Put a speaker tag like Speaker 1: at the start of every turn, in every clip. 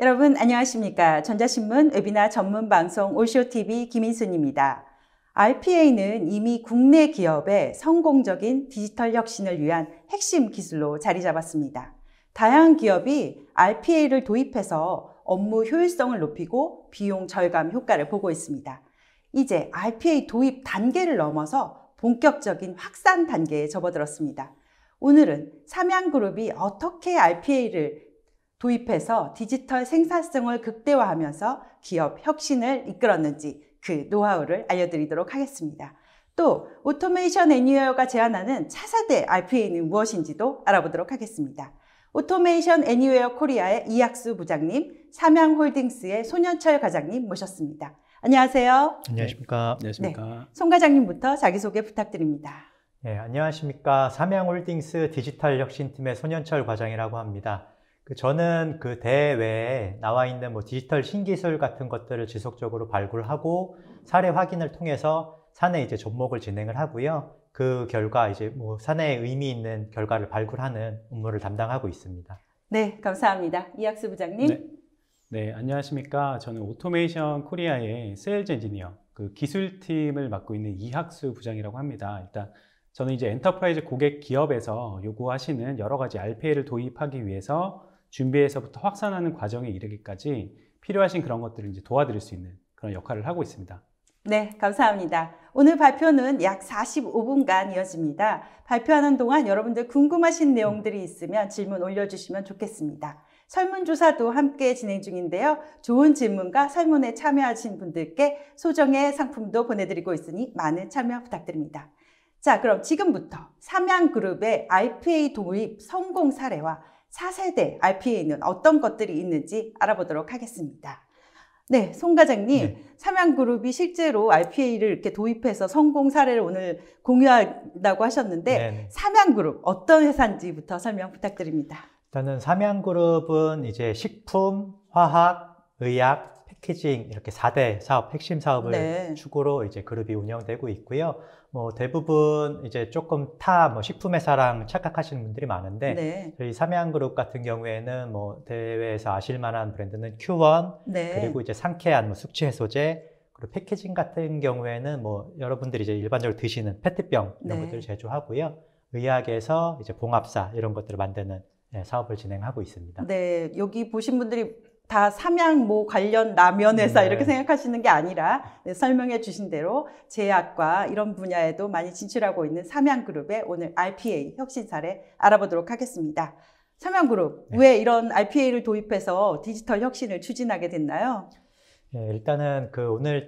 Speaker 1: 여러분 안녕하십니까? 전자신문 웨비나 전문 방송 올쇼TV 김인순입니다. RPA는 이미 국내 기업의 성공적인 디지털 혁신을 위한 핵심 기술로 자리 잡았습니다. 다양한 기업이 RPA를 도입해서 업무 효율성을 높이고 비용 절감 효과를 보고 있습니다. 이제 RPA 도입 단계를 넘어서 본격적인 확산 단계에 접어들었습니다. 오늘은 삼양그룹이 어떻게 RPA를 도입해서 디지털 생산성을 극대화하면서 기업 혁신을 이끌었는지 그 노하우를 알려드리도록 하겠습니다. 또 오토메이션 애니웨어가 제안하는 차세대 RPA는 무엇인지도 알아보도록 하겠습니다. 오토메이션 애니웨어 코리아의 이학수 부장님, 삼양홀딩스의 손현철 과장님 모셨습니다. 안녕하세요.
Speaker 2: 안녕하십니까.
Speaker 1: 네, 손 과장님부터 자기소개 부탁드립니다.
Speaker 2: 네, 안녕하십니까. 삼양홀딩스 디지털 혁신팀의 손현철 과장이라고 합니다. 저는 그 대외에 나와 있는 디지털 신기술 같은 것들을 지속적으로 발굴하고 사례 확인을 통해서 사내 이제 접목을 진행을 하고요. 그 결과 이제 사내에 의미 있는 결과를 발굴하는 업무를 담당하고 있습니다.
Speaker 1: 네, 감사합니다. 이학수 부장님.
Speaker 3: 네, 안녕하십니까. 저는 오토메이션 코리아의 세일즈 엔지니어, 그 기술팀을 맡고 있는 이학수 부장이라고 합니다. 일단 저는 이제 엔터프라이즈 고객 기업에서 요구하시는 여러 가지 RPA를 도입하기 위해서 준비에서부터 확산하는 과정에 이르기까지 필요하신 그런 것들을 이제 도와드릴 수 있는 그런 역할을 하고 있습니다.
Speaker 1: 네, 감사합니다. 오늘 발표는 약 45분간 이어집니다. 발표하는 동안 여러분들 궁금하신 내용들이 있으면 질문 올려주시면 좋겠습니다. 설문조사도 함께 진행 중인데요. 좋은 질문과 설문에 참여하신 분들께 소정의 상품도 보내드리고 있으니 많은 참여 부탁드립니다. 자, 그럼 지금부터 삼양그룹의 RPA 도입 성공 사례와 4세대 RPA는 어떤 것들이 있는지 알아보도록 하겠습니다. 네, 손 과장님, 네. 삼양그룹이 실제로 RPA를 이렇게 도입해서 성공 사례를 오늘 공유한다고 하셨는데 네네. 삼양그룹 어떤 회사인지부터 설명 부탁드립니다.
Speaker 2: 일단은 삼양그룹은 이제 식품, 화학, 의약, 패키징 이렇게 4대 사업, 핵심 사업을
Speaker 1: 네.
Speaker 2: 축으로 이제 그룹이 운영되고 있고요. 대부분 이제 조금 식품 회사랑 착각하시는 분들이 많은데
Speaker 1: 네.
Speaker 2: 저희 삼양그룹 같은 경우에는 대외에서 아실 만한 브랜드는 Q1
Speaker 1: 네.
Speaker 2: 그리고 이제 상쾌한 숙취 해소제 그리고 패키징 같은 경우에는 여러분들이 이제 일반적으로 드시는 페트병 이런
Speaker 1: 네.
Speaker 2: 것들을 제조하고요. 의약에서 이제 봉합사 이런 것들을 만드는 사업을 진행하고 있습니다.
Speaker 1: 네, 여기 보신 분들이 다 삼양 관련 라면 회사 이렇게 생각하시는 게 아니라 설명해 주신 대로 제약과 이런 분야에도 많이 진출하고 있는 삼양그룹의 오늘 RPA 혁신 사례 알아보도록 하겠습니다. 삼양그룹, 왜 이런 RPA를 도입해서 디지털 혁신을 추진하게 됐나요?
Speaker 2: 네, 일단은 오늘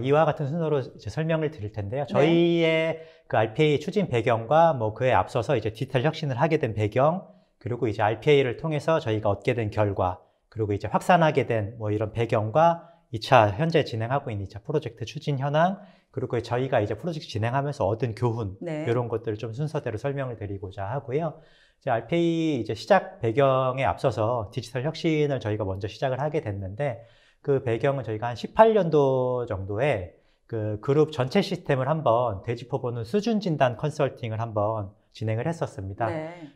Speaker 2: 이와 같은 순서로 이제 설명을 드릴 텐데요. 저희의 그 RPA 추진 배경과 그에 앞서서 이제 디지털 혁신을 하게 된 배경, 그리고 이제 RPA를 통해서 저희가 얻게 된 결과, 그리고 이제 확산하게 된 이런 배경과 2차 현재 진행하고 있는 2차 프로젝트 추진 현황, 그리고 저희가 이제 프로젝트 진행하면서 얻은 교훈, 이런 것들을 좀 순서대로 설명을 드리고자 하고요. 이제 RPA 이제 시작 배경에 앞서서 디지털 혁신을 저희가 먼저 시작을 하게 됐는데 그 배경은 저희가 한 18년도 정도에 그 그룹 전체 시스템을 한번 되짚어보는 수준 진단 컨설팅을 한번 진행을 했었습니다.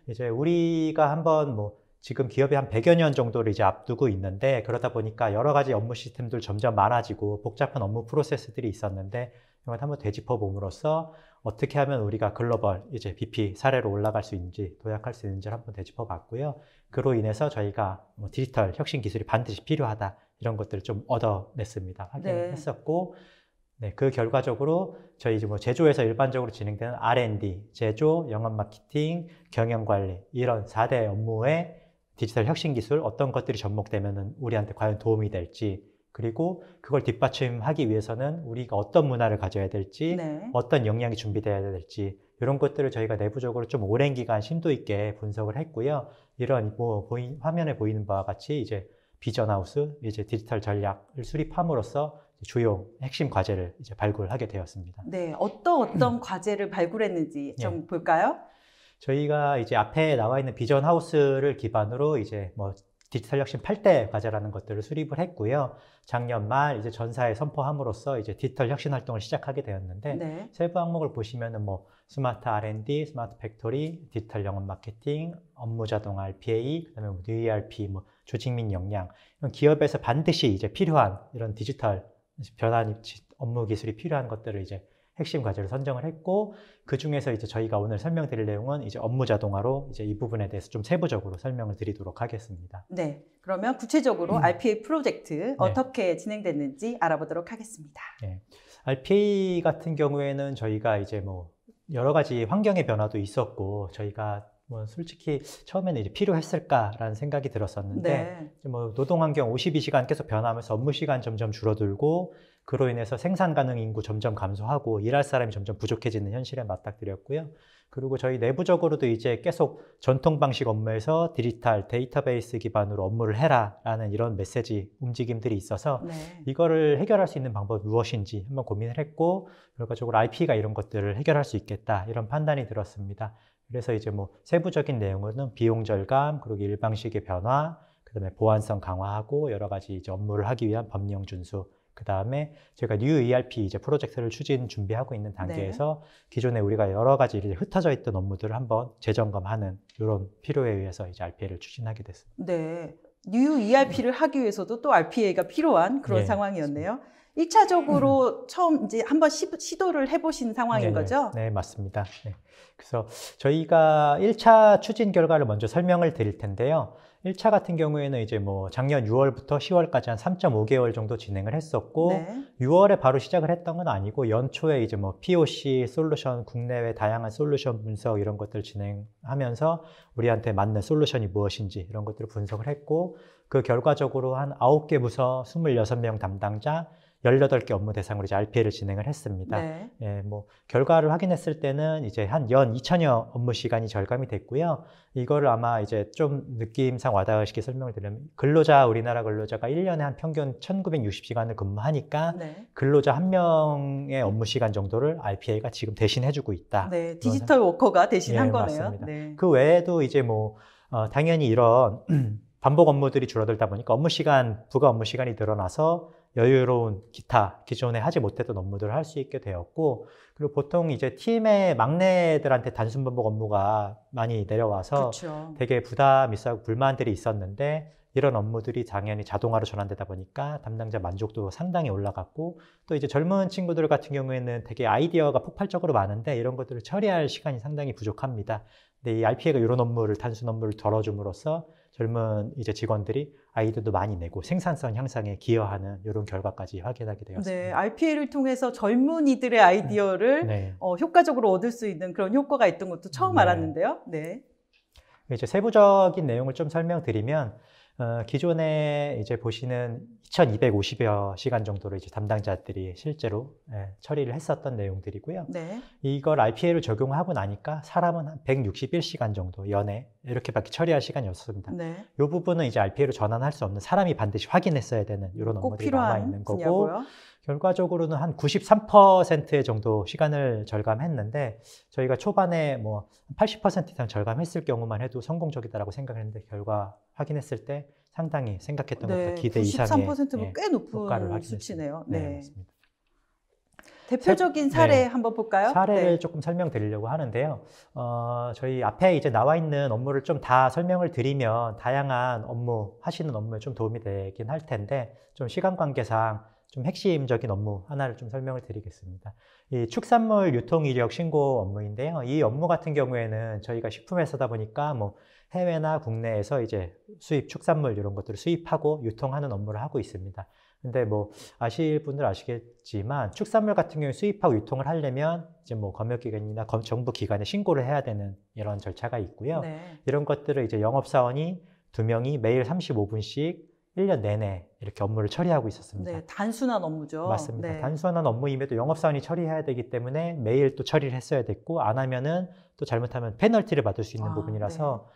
Speaker 2: 이제 우리가 한번 지금 기업이 한 100여 년 정도를 이제 앞두고 있는데 그러다 보니까 여러 가지 업무 시스템들 점점 많아지고 복잡한 업무 프로세스들이 있었는데 이걸 한번 되짚어 봄으로써 어떻게 하면 우리가 글로벌 이제 BP 사례로 올라갈 수 있는지 도약할 수 있는지를 한번 되짚어 봤고요. 그로 인해서 저희가 디지털 혁신 기술이 반드시 필요하다 이런 것들을 좀 얻어냈습니다. 확인했었고 그 결과적으로 저희 이제 제조에서 일반적으로 진행되는 R&D, 제조, 영업 마케팅, 경영 관리 이런 4대 업무에 디지털 혁신 기술 어떤 것들이 접목되면 우리한테 과연 도움이 될지 그리고 그걸 뒷받침하기 위해서는 우리가 어떤 문화를 가져야 될지 어떤 역량이 준비되어야 될지 이런 것들을 저희가 내부적으로 좀 오랜 기간 심도 있게 분석을 했고요. 이런 화면에 보이는 바와 같이 이제 비전하우스, 이제 디지털 전략을 수립함으로써 주요 핵심 과제를 이제 발굴하게 되었습니다.
Speaker 1: 네, 어떤 과제를 발굴했는지 좀 볼까요?
Speaker 2: 저희가 이제 앞에 나와 있는 비전 하우스를 기반으로 이제 디지털 혁신 8대 과제라는 것들을 수립을 했고요. 작년 말 이제 전사에 선포함으로써 이제 디지털 혁신 활동을 시작하게 되었는데
Speaker 1: 네.
Speaker 2: 세부 항목을 보시면은 뭐 스마트 R&D, 스마트 팩토리, 디지털 영업 마케팅, 업무 자동화 RPA, 그다음에 뭐 New ERP, 뭐 조직 및 역량 이런 기업에서 반드시 이제 필요한 이런 디지털 변환 업무 기술이 필요한 것들을 이제 핵심 과제로 선정을 했고 그 중에서 이제 저희가 오늘 설명드릴 내용은 이제 업무 자동화로 이제 이 부분에 대해서 좀 세부적으로 설명을 드리도록 하겠습니다.
Speaker 1: 네. 그러면 구체적으로 RPA 프로젝트 어떻게 진행됐는지 알아보도록 하겠습니다.
Speaker 2: 네. RPA 같은 경우에는 저희가 이제 뭐 여러 가지 환경의 변화도 있었고 저희가 뭐 솔직히 처음에는 이제 필요했을까라는 생각이 들었었는데 뭐 노동 환경 52시간 계속 변하면서 업무 시간 점점 줄어들고 그로 인해서 생산 가능 인구 점점 감소하고 일할 사람이 점점 부족해지는 현실에 맞닥뜨렸고요. 그리고 저희 내부적으로도 이제 계속 전통 방식 업무에서 디지털 데이터베이스 기반으로 업무를 해라라는 이런 메시지 움직임들이 있어서 이거를 해결할 수 있는 방법이 무엇인지 한번 고민을 했고 결과적으로 RPA가 이런 것들을 해결할 수 있겠다 이런 판단이 들었습니다. 그래서 이제 뭐 세부적인 내용은 비용 절감, 그리고 일방식의 변화, 그다음에 보안성 강화하고 여러 가지 이제 업무를 하기 위한 법령 준수, 그다음에 저희가 New ERP 이제 프로젝트를 준비하고 있는 단계에서 기존에 우리가 여러 가지 이제 흩어져 있던 업무들을 한번 재점검하는 이런 필요에 의해서 이제 RPA를 추진하게 됐습니다.
Speaker 1: 네. New ERP를 하기 위해서도 또 RPA가 필요한 그런 상황이었네요. 1차적으로 처음 이제 한번 시도를 해보신 상황인 거죠?
Speaker 2: 네, 맞습니다. 네. 그래서 저희가 1차 추진 결과를 먼저 설명을 드릴 텐데요. 1차 같은 경우에는 이제 뭐 작년 6월부터 10월까지 한 3.5개월 정도 진행을 했었고 6월에 바로 시작을 했던 건 아니고 연초에 이제 뭐 POC, 솔루션, 국내외 다양한 솔루션 분석 이런 것들 진행하면서 우리한테 맞는 솔루션이 무엇인지 이런 것들을 분석을 했고 그 결과적으로 한 9개 부서 26명 담당자 18개 업무 대상으로 이제 RPA를 진행을 했습니다. 예, 뭐 결과를 확인했을 때는 이제 한 연 2천여 업무 시간이 절감이 됐고요. 이거를 아마 이제 좀 느낌상 와닿으시게 설명을 드리면 우리나라 근로자가 1년에 한 평균 1960시간을 근무하니까 근로자 한 명의 업무 시간 정도를 RPA가 지금 대신해주고 있다.
Speaker 1: 네, 디지털 워커가 대신한 거네요.
Speaker 2: 맞습니다. 그 외에도 이제 뭐 당연히 이런 반복 업무들이 줄어들다 보니까 부가 업무 시간이 늘어나서 여유로운 기타 기존에 하지 못했던 업무들을 할 수 있게 되었고 그리고 보통 이제 팀의 막내들한테 단순 반복 업무가 많이 내려와서 되게 부담이 있고 불만들이 있었는데 이런 업무들이 당연히 자동화로 전환되다 보니까 담당자 만족도 상당히 올라갔고 또 이제 젊은 친구들 같은 경우에는 되게 아이디어가 폭발적으로 많은데 이런 것들을 처리할 시간이 상당히 부족합니다. 근데 이 RPA가 이런 업무를 단순 업무를 덜어줌으로써 젊은 이제 직원들이 아이디어도 많이 내고 생산성 향상에 기여하는 이런 결과까지 확인하게 되었습니다.
Speaker 1: 네, RPA를 통해서 젊은이들의 아이디어를 효과적으로 얻을 수 있는 그런 효과가 있던 것도 처음 알았는데요. 네.
Speaker 2: 이제 세부적인 내용을 좀 설명드리면 기존에 이제 보시는 2250여 시간 정도로 이제 담당자들이 실제로 처리를 했었던 내용들이고요. 이걸 RPA를 적용하고 나니까 사람은 한 161시간 정도 연에 이렇게밖에 처리할 시간이 없습니다. 이 부분은 이제 RPA로 전환할 수 없는 사람이 반드시 확인했어야 되는 이런 업무들이 남아있는 거고 분야고요. 결과적으로는 한 93% 정도 시간을 절감했는데 저희가 초반에 뭐 80% 이상 절감했을 경우만 해도 성공적이다라고 생각했는데 결과 확인했을 때 상당히 생각했던 것보다 기대 이상의
Speaker 1: 93%면 꽤 높은 수치네요.
Speaker 2: 네, 맞습니다.
Speaker 1: 대표적인 사례 한번 볼까요?
Speaker 2: 사례를 조금 설명드리려고 하는데요. 저희 앞에 이제 나와 있는 업무를 좀 다 설명을 드리면 다양한 하시는 업무에 좀 도움이 되긴 할 텐데 좀 시간 관계상 좀 핵심적인 업무 하나를 좀 설명을 드리겠습니다. 이 축산물 유통 이력 신고 업무인데요. 이 업무 같은 경우에는 저희가 식품회사다 보니까 뭐 해외나 국내에서 이제 축산물 이런 것들을 수입하고 유통하는 업무를 하고 있습니다. 근데 뭐 아실 분들 아시겠지만 축산물 같은 경우에 수입하고 유통을 하려면 이제 뭐 검역기관이나 정부 기관에 신고를 해야 되는 이런 절차가 있고요. 이런 것들을 이제 영업사원이 2명이 매일 35분씩 1년 내내 이렇게 업무를 처리하고 있었습니다.
Speaker 1: 네, 단순한 업무죠.
Speaker 2: 맞습니다. 단순한 업무임에도 영업사원이 처리해야 되기 때문에 매일 또 처리를 했어야 됐고 안 하면은 또 잘못하면 페널티를 받을 수 있는 부분이라서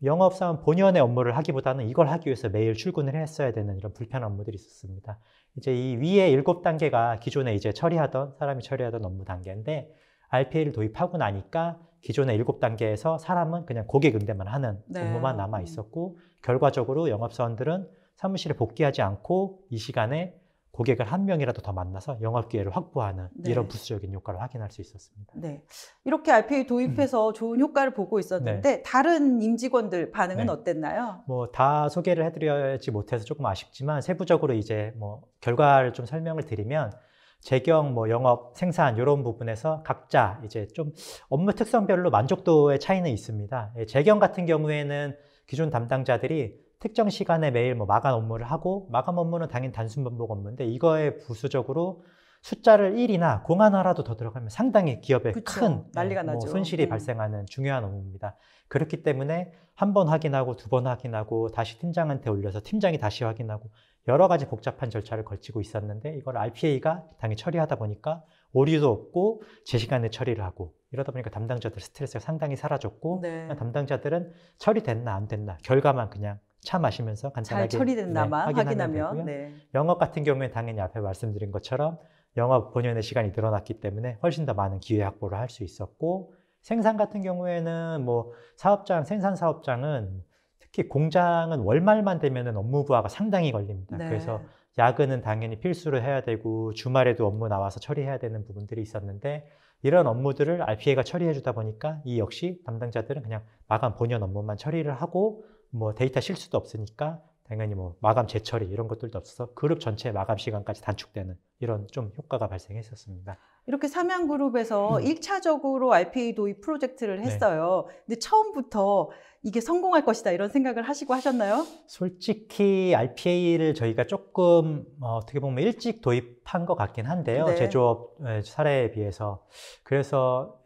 Speaker 2: 영업사원 본연의 업무를 하기보다는 이걸 하기 위해서 매일 출근을 했어야 되는 이런 불편한 업무들이 있었습니다. 이제 이 위에 7단계가 기존에 이제 사람이 처리하던 업무 단계인데 RPA를 도입하고 나니까 기존의 7단계에서 사람은 그냥 고객 응대만 하는
Speaker 1: 네.
Speaker 2: 업무만 남아 있었고 결과적으로 영업사원들은 사무실에 복귀하지 않고 이 시간에 고객을 한 명이라도 더 만나서 영업 기회를 확보하는
Speaker 1: 네.
Speaker 2: 이런 부수적인 효과를 확인할 수 있었습니다.
Speaker 1: 네. 이렇게 RPA 도입해서 좋은 효과를 보고 있었는데 다른 임직원들 반응은
Speaker 2: 네.
Speaker 1: 어땠나요?
Speaker 2: 뭐 다 소개를 해드리지 못해서 조금 아쉽지만 세부적으로 이제 뭐 결과를 좀 설명을 드리면 재경, 뭐 영업, 생산 이런 부분에서 각자 이제 좀 업무 특성별로 만족도의 차이는 있습니다. 재경 같은 경우에는 기존 담당자들이 특정 시간에 매일 뭐 마감 업무를 하고 마감 업무는 당연히 단순 반복 업무인데 이거에 부수적으로 숫자를 1이나 0 하나라도 더 들어가면 상당히 기업에
Speaker 1: 그쵸.
Speaker 2: 큰
Speaker 1: 난리가
Speaker 2: 뭐
Speaker 1: 나죠.
Speaker 2: 손실이 발생하는 중요한 업무입니다. 그렇기 때문에 한 번 확인하고 2번 확인하고 다시 팀장한테 올려서 팀장이 다시 확인하고 여러 가지 복잡한 절차를 거치고 있었는데 이걸 RPA가 당연히 처리하다 보니까 오류도 없고 제 시간에 처리를 하고 이러다 보니까 담당자들 스트레스가 상당히 사라졌고
Speaker 1: 네.
Speaker 2: 담당자들은 처리됐나 안 됐나 결과만 그냥 차 마시면서 간단하게
Speaker 1: 잘 처리됐나만 확인하면
Speaker 2: 되고요.
Speaker 1: 네.
Speaker 2: 영업 같은 경우에 당연히 앞에 말씀드린 것처럼 영업 본연의 시간이 늘어났기 때문에 훨씬 더 많은 기회 확보를 할 수 있었고 생산 같은 경우에는 뭐 사업장, 생산 사업장은 특히 공장은 월말만 되면은 업무 부하가 상당히 걸립니다.
Speaker 1: 네.
Speaker 2: 그래서 야근은 당연히 필수로 해야 되고 주말에도 업무 나와서 처리해야 되는 부분들이 있었는데 이런 업무들을 RPA가 처리해 주다 보니까 이 역시 담당자들은 그냥 마감 본연 업무만 처리를 하고 뭐 데이터 실수도 없으니까 당연히 뭐 마감 재처리 이런 것들도 없어서 그룹 전체 마감 시간까지 단축되는 이런 좀 효과가 발생했었습니다.
Speaker 1: 이렇게 삼양그룹에서 1차적으로 RPA 도입 프로젝트를
Speaker 2: 네.
Speaker 1: 했어요. 근데 처음부터 이게 성공할 것이다 이런 생각을 하시고 하셨나요?
Speaker 2: 솔직히 RPA를 저희가 조금 어떻게 보면 일찍 도입한 것 같긴 한데요.
Speaker 1: 네.
Speaker 2: 제조업 사례에 비해서. 그래서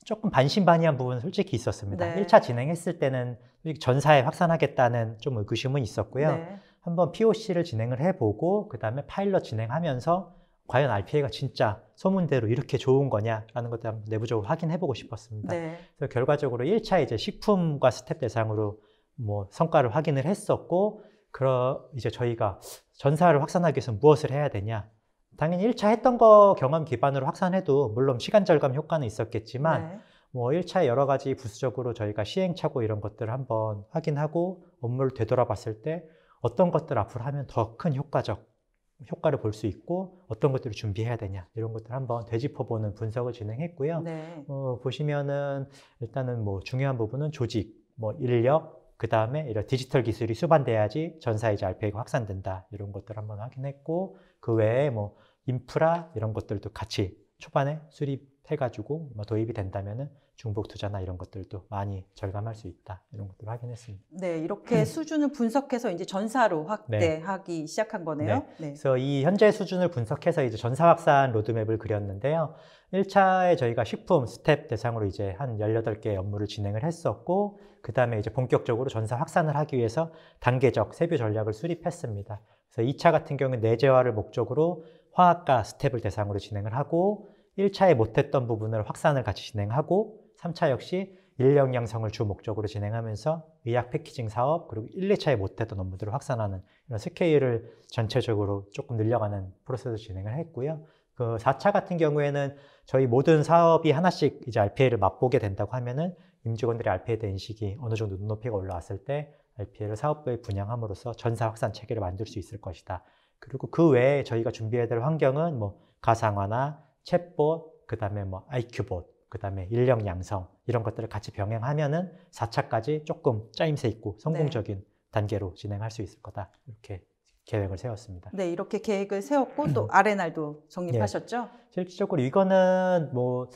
Speaker 2: 조금 반신반의한 부분은 솔직히 있었습니다.
Speaker 1: 네.
Speaker 2: 1차 진행했을 때는 전사에 확산하겠다는 좀 의구심은 있었고요.
Speaker 1: 네.
Speaker 2: 한번 POC를 진행을 해보고 그 다음에 파일럿 진행하면서 과연 RPA가 진짜 소문대로 이렇게 좋은 거냐라는 것들 한번 내부적으로 확인해보고 싶었습니다.
Speaker 1: 네.
Speaker 2: 그래서 결과적으로 1차 이제 식품과 스텝 대상으로 뭐 성과를 확인을 했었고, 이제 저희가 전사를 확산하기 위해서 무엇을 해야 되냐? 당연히 1차 했던 거 경험 기반으로 확산해도 물론 시간 절감 효과는 있었겠지만
Speaker 1: 네.
Speaker 2: 뭐 1차에 여러 가지 부수적으로 저희가 시행착오 이런 것들을 한번 확인하고 업무를 되돌아봤을 때 어떤 것들 앞으로 하면 더 큰 효과를 볼 수 있고 어떤 것들을 준비해야 되냐 이런 것들 한번 되짚어보는 분석을 진행했고요.
Speaker 1: 네.
Speaker 2: 보시면은 일단은 뭐 중요한 부분은 조직, 뭐 인력, 그 다음에 이런 디지털 기술이 수반돼야지 전사 이제 RPA가 확산된다 이런 것들 한번 확인했고 그 외에 뭐 인프라 이런 것들도 같이 초반에 수립해가지고 뭐 도입이 된다면은 중복 투자나 이런 것들도 많이 절감할 수 있다 이런 것들을 확인했습니다.
Speaker 1: 네, 이렇게 수준을 분석해서 이제 전사로 확대하기 시작한 거네요.
Speaker 2: 네.
Speaker 1: 네.
Speaker 2: 그래서 이 현재 수준을 분석해서 이제 전사 확산 로드맵을 그렸는데요. 1차에 저희가 식품 스텝 대상으로 이제 한 18개의 업무를 진행을 했었고, 그 다음에 이제 본격적으로 전사 확산을 하기 위해서 단계적 세부 전략을 수립했습니다. 그래서 2차 같은 경우는 내재화를 목적으로 화학과 스텝을 대상으로 진행을 하고, 1차에 못했던 부분을 확산을 같이 진행하고, 3차 역시 인력 양성을 주 목적으로 진행하면서 의약 패키징 사업 그리고 1, 2차에 못했던 업무들을 확산하는 이런 스케일을 전체적으로 조금 늘려가는 프로세스 진행을 했고요. 그 4차 같은 경우에는 저희 모든 사업이 하나씩 이제 RPA를 맛보게 된다고 하면은 임직원들의 RPA에 대한 인식이 어느 정도 눈높이가 올라왔을 때 RPA를 사업부에 분양함으로써 전사 확산 체계를 만들 수 있을 것이다. 그리고 그 외에 저희가 준비해야 될 환경은 뭐 가상화나 챗봇, 그 다음에 뭐 IQ봇, 그 다음에 인력 양성 이런 것들을 같이 병행하면은 4차까지 조금 짜임새 있고 성공적인 단계로 진행할 수 있을 거다. 이렇게 계획을 세웠습니다.
Speaker 1: 네, 이렇게 계획을 세웠고 또 R&R도 정립하셨죠?
Speaker 2: 실질적으로 이거는 뭐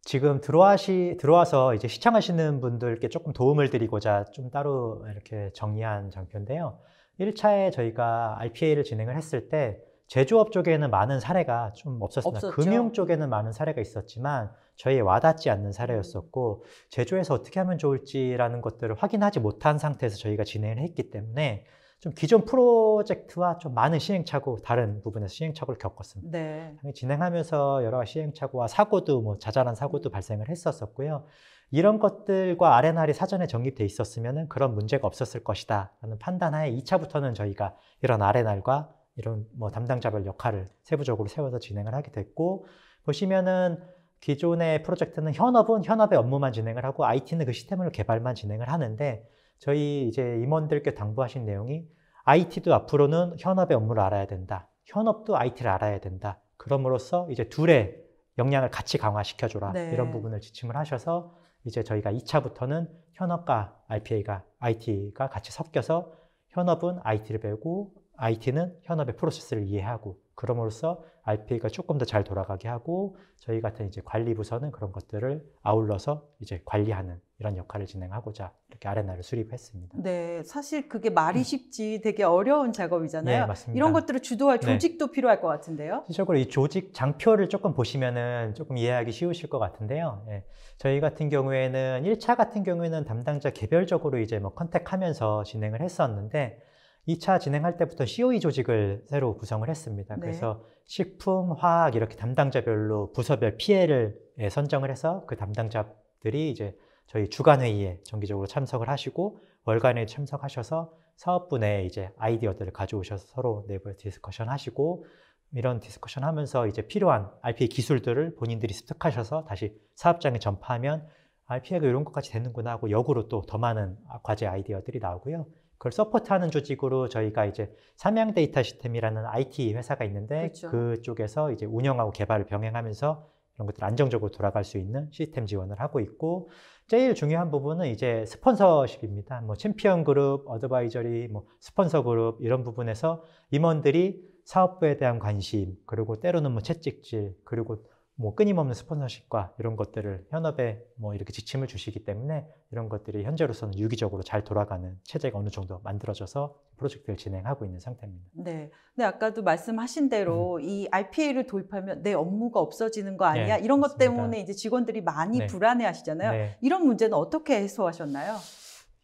Speaker 2: 지금 들어와서 이제 시청하시는 분들께 조금 도움을 드리고자 좀 따로 이렇게 정리한 장표인데요. 1차에 저희가 RPA를 진행을 했을 때 제조업 쪽에는 많은 사례가 좀 없었습니다.
Speaker 1: 없었죠.
Speaker 2: 금융 쪽에는 많은 사례가 있었지만 저희에 와닿지 않는 사례였었고 제조에서 어떻게 하면 좋을지라는 것들을 확인하지 못한 상태에서 저희가 진행을 했기 때문에 좀 기존 프로젝트와 좀 많은 시행착오, 다른 부분에서 시행착오를 겪었습니다.
Speaker 1: 네.
Speaker 2: 진행하면서 여러 가지 시행착오와 사고도 뭐 자잘한 사고도 발생을 했었고요. 이런 것들과 R&R이 사전에 정립돼 있었으면 그런 문제가 없었을 것이다 라는 판단하에 2차부터는 저희가 이런 R&R과 이런 뭐 담당자별 역할을 세부적으로 세워서 진행을 하게 됐고, 보시면은 기존의 프로젝트는 현업은 현업의 업무만 진행을 하고 IT는 그 시스템을 개발만 진행을 하는데 저희 이제 임원들께 당부하신 내용이 IT도 앞으로는 현업의 업무를 알아야 된다. 현업도 IT를 알아야 된다. 그럼으로써 이제 둘의 역량을 같이 강화시켜줘라.
Speaker 1: 네.
Speaker 2: 이런 부분을 지침을 하셔서 이제 저희가 2차부터는 현업과 IT가 같이 섞여서 현업은 IT를 배우고 IT는 현업의 프로세스를 이해하고 그럼으로써 RPA가 조금 더 잘 돌아가게 하고 저희 같은 이제 관리 부서는 그런 것들을 아울러서 이제 관리하는 이런 역할을 진행하고자 이렇게 R&R을 수립했습니다.
Speaker 1: 네, 사실 그게 말이 쉽지 되게 어려운 작업이잖아요.
Speaker 2: 네, 맞습니다.
Speaker 1: 이런 것들을 주도할
Speaker 2: 네.
Speaker 1: 조직도 필요할 것 같은데요.
Speaker 2: 실질적으로 이 조직 장표를 조금 보시면은 조금 이해하기 쉬우실 것 같은데요. 예. 저희 같은 경우에는 1차 같은 경우에는 담당자 개별적으로 이제 뭐 컨택하면서 진행을 했었는데 2차 진행할 때부터 COE 조직을 새로 구성을 했습니다.
Speaker 1: 네.
Speaker 2: 그래서 식품, 화학 이렇게 담당자별로 부서별 PL을 선정을 해서 그 담당자들이 이제 저희 주간 회의에 정기적으로 참석을 하시고 월간에 참석하셔서 사업부 내에 이제 아이디어들을 가져오셔서 서로 내부에 디스커션 하시고 이런 디스커션 하면서 이제 필요한 RPA 기술들을 본인들이 습득하셔서 다시 사업장에 전파하면 RPA가 이런 것까지 되는구나 하고 역으로 또 더 많은 과제 아이디어들이 나오고요. 그걸 서포트하는 조직으로 저희가 이제 삼양 데이터 시스템이라는 IT 회사가 있는데
Speaker 1: 그렇죠.
Speaker 2: 그쪽에서 이제 운영하고 개발을 병행하면서 이런 것들 안정적으로 돌아갈 수 있는 시스템 지원을 하고 있고 제일 중요한 부분은 이제 스폰서십입니다. 뭐 챔피언 그룹, 어드바이저리, 뭐 스폰서 그룹 이런 부분에서 임원들이 사업부에 대한 관심 그리고 때로는 뭐 채찍질 그리고 뭐 끊임없는 스폰서십과 이런 것들을 현업에 뭐 이렇게 지침을 주시기 때문에 이런 것들이 현재로서는 유기적으로 잘 돌아가는 체제가 어느 정도 만들어져서 프로젝트를 진행하고 있는 상태입니다.
Speaker 1: 네. 근데 아까도 말씀하신 대로 이 RPA를 도입하면 내 업무가 없어지는 거 아니야?
Speaker 2: 네,
Speaker 1: 이런 것
Speaker 2: 맞습니다.
Speaker 1: 때문에 이제 직원들이 많이
Speaker 2: 네.
Speaker 1: 불안해 하시잖아요.
Speaker 2: 네.
Speaker 1: 이런 문제는 어떻게 해소하셨나요?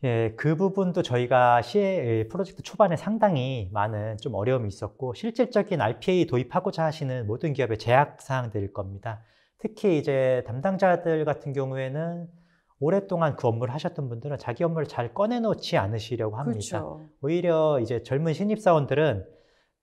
Speaker 2: 예, 그 부분도 저희가 프로젝트 초반에 상당히 많은 좀 어려움이 있었고 실질적인 RPA 도입하고자 하시는 모든 기업의 제약사항들일 겁니다. 특히 이제 담당자들 같은 경우에는 오랫동안 그 업무를 하셨던 분들은 자기 업무를 잘 꺼내놓지 않으시려고 합니다.
Speaker 1: 그렇죠.
Speaker 2: 오히려 이제 젊은 신입사원들은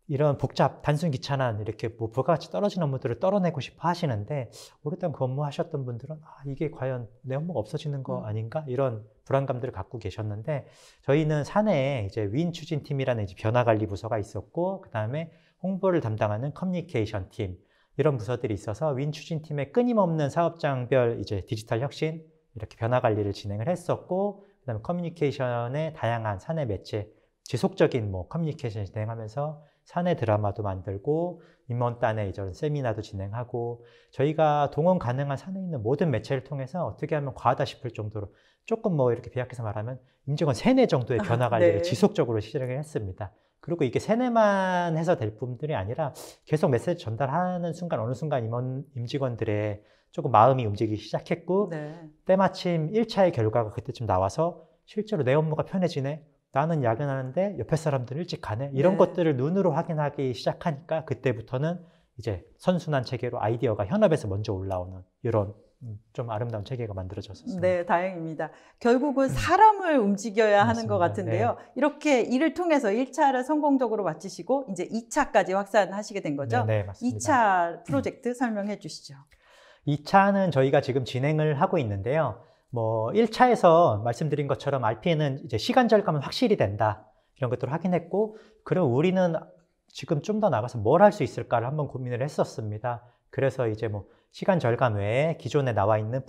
Speaker 2: 이런 복잡, 단순 귀찮은 이렇게 뭐 부가가치 떨어진 업무들을 떨어내고 싶어 하시는데 오랫동안 그 업무 하셨던 분들은 이게 과연 내 업무가 없어지는 거 아닌가? 이런 불안감들을 갖고 계셨는데 저희는 사내에 이제 윈 추진팀이라는 이제 변화관리 부서가 있었고 그 다음에 홍보를 담당하는 커뮤니케이션 팀 이런 부서들이 있어서 윈 추진팀의 끊임없는 사업장별 이제 디지털 혁신 이렇게 변화관리를 진행을 했었고 그 다음에 커뮤니케이션의 다양한 사내 매체 지속적인 뭐 커뮤니케이션 진행하면서 사내 드라마도 만들고 임원단의 이런 세미나도 진행하고 저희가 동원 가능한 사내에 있는 모든 매체를 통해서 어떻게 하면 과하다 싶을 정도로 조금 뭐 이렇게 비약해서 말하면 임직원 3, 4 정도의 변화 관리를
Speaker 1: 네.
Speaker 2: 지속적으로 시작을 했습니다. 그리고 이게 3, 4만 해서 될 뿐들이 아니라 계속 메시지 전달하는 순간 어느 순간 임직원들의 조금 마음이 움직이기 시작했고
Speaker 1: 네.
Speaker 2: 때마침 1차의 결과가 그때쯤 나와서 실제로 내 업무가 편해지네. 나는 야근하는데 옆에 사람들은 일찍 가네. 이런
Speaker 1: 네.
Speaker 2: 것들을 눈으로 확인하기 시작하니까 그때부터는 이제 선순환 체계로 아이디어가 현업에서 먼저 올라오는 이런 좀 아름다운 체계가 만들어졌습니다.
Speaker 1: 네, 다행입니다. 결국은 사람을 움직여야 하는 것
Speaker 2: 맞습니다.
Speaker 1: 같은데요. 이렇게 이를 통해서 1차를 성공적으로 마치시고 이제 2차까지 확산하시게 된 거죠?
Speaker 2: 네, 맞습니다.
Speaker 1: 2차 프로젝트 설명해 주시죠.
Speaker 2: 2차는 저희가 지금 진행을 하고 있는데요. 뭐 1차에서 말씀드린 것처럼 RPA는 이제 시간 절감은 확실히 된다. 이런 것들을 확인했고 그럼 우리는 지금 좀 더 나가서 뭘 할 수 있을까를 한번 고민을 했었습니다. 그래서 이제 뭐 시간 절감 외에 기존에 나와 있는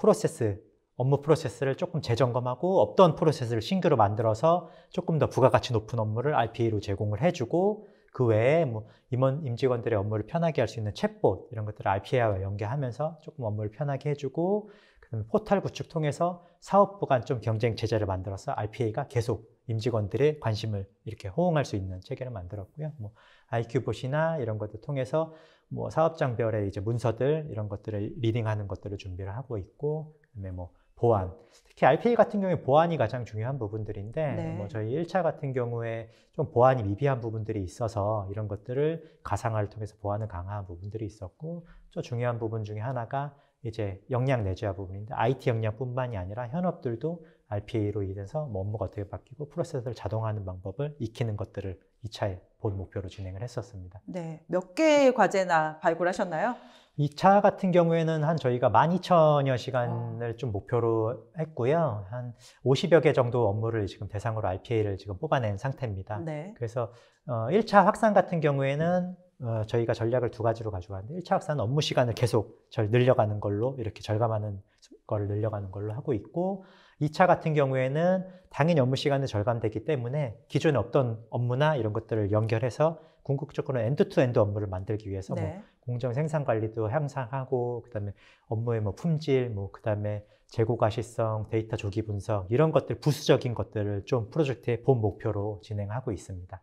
Speaker 2: 업무 프로세스를 조금 재점검하고 없던 프로세스를 신규로 만들어서 조금 더 부가가치 높은 업무를 RPA로 제공을 해주고 그 외에 뭐 임직원들의 업무를 편하게 할 수 있는 챗봇 이런 것들을 RPA와 연계하면서 조금 업무를 편하게 해주고 그다음에 포털 구축 통해서 사업부 간 좀 경쟁 체제를 만들어서 RPA가 계속 임직원들의 관심을 이렇게 호응할 수 있는 체계를 만들었고요. 뭐 IQ봇이나 이런 것들 통해서 뭐 사업장별의 이제 문서들 이런 것들을 리딩하는 것들을 준비를 하고 있고 그다음에 뭐 보안, 특히 RPA 같은 경우에 보안이 가장 중요한 부분들인데
Speaker 1: 네.
Speaker 2: 뭐 저희 1차 같은 경우에 좀 보안이 미비한 부분들이 있어서 이런 것들을 가상화를 통해서 보안을 강화한 부분들이 있었고 또 중요한 부분 중에 하나가 이제 역량 내재화 부분인데 IT 역량뿐만이 아니라 현업들도 RPA로 인해서 뭐 업무가 어떻게 바뀌고 프로세스를 자동화하는 방법을 익히는 것들을 2차에 본 목표로 진행을 했었습니다.
Speaker 1: 네, 몇 개의 과제나 발굴하셨나요?
Speaker 2: 2차 같은 경우에는 한 저희가 12,000여 시간을 좀 목표로 했고요. 한 50여 개 정도 업무를 지금 대상으로 RPA를 지금 뽑아낸 상태입니다.
Speaker 1: 네.
Speaker 2: 그래서 1차 확산 같은 경우에는 저희가 전략을 두 가지로 가져가는데 1차 확산은 업무 시간을 계속 늘려가는 걸로 이렇게 절감하는 걸 늘려가는 걸로 하고 있고 2차 같은 경우에는 당연히 업무 시간이 절감되기 때문에 기존에 없던 업무나 이런 것들을 연결해서 궁극적으로 엔드투엔드 업무를 만들기 위해서
Speaker 1: 네.
Speaker 2: 뭐 공정 생산 관리도 향상하고 그다음에 업무의 뭐 품질, 뭐 그다음에 재고 가시성, 데이터 조기 분석 이런 것들 부수적인 것들을 좀 프로젝트의 본 목표로 진행하고 있습니다.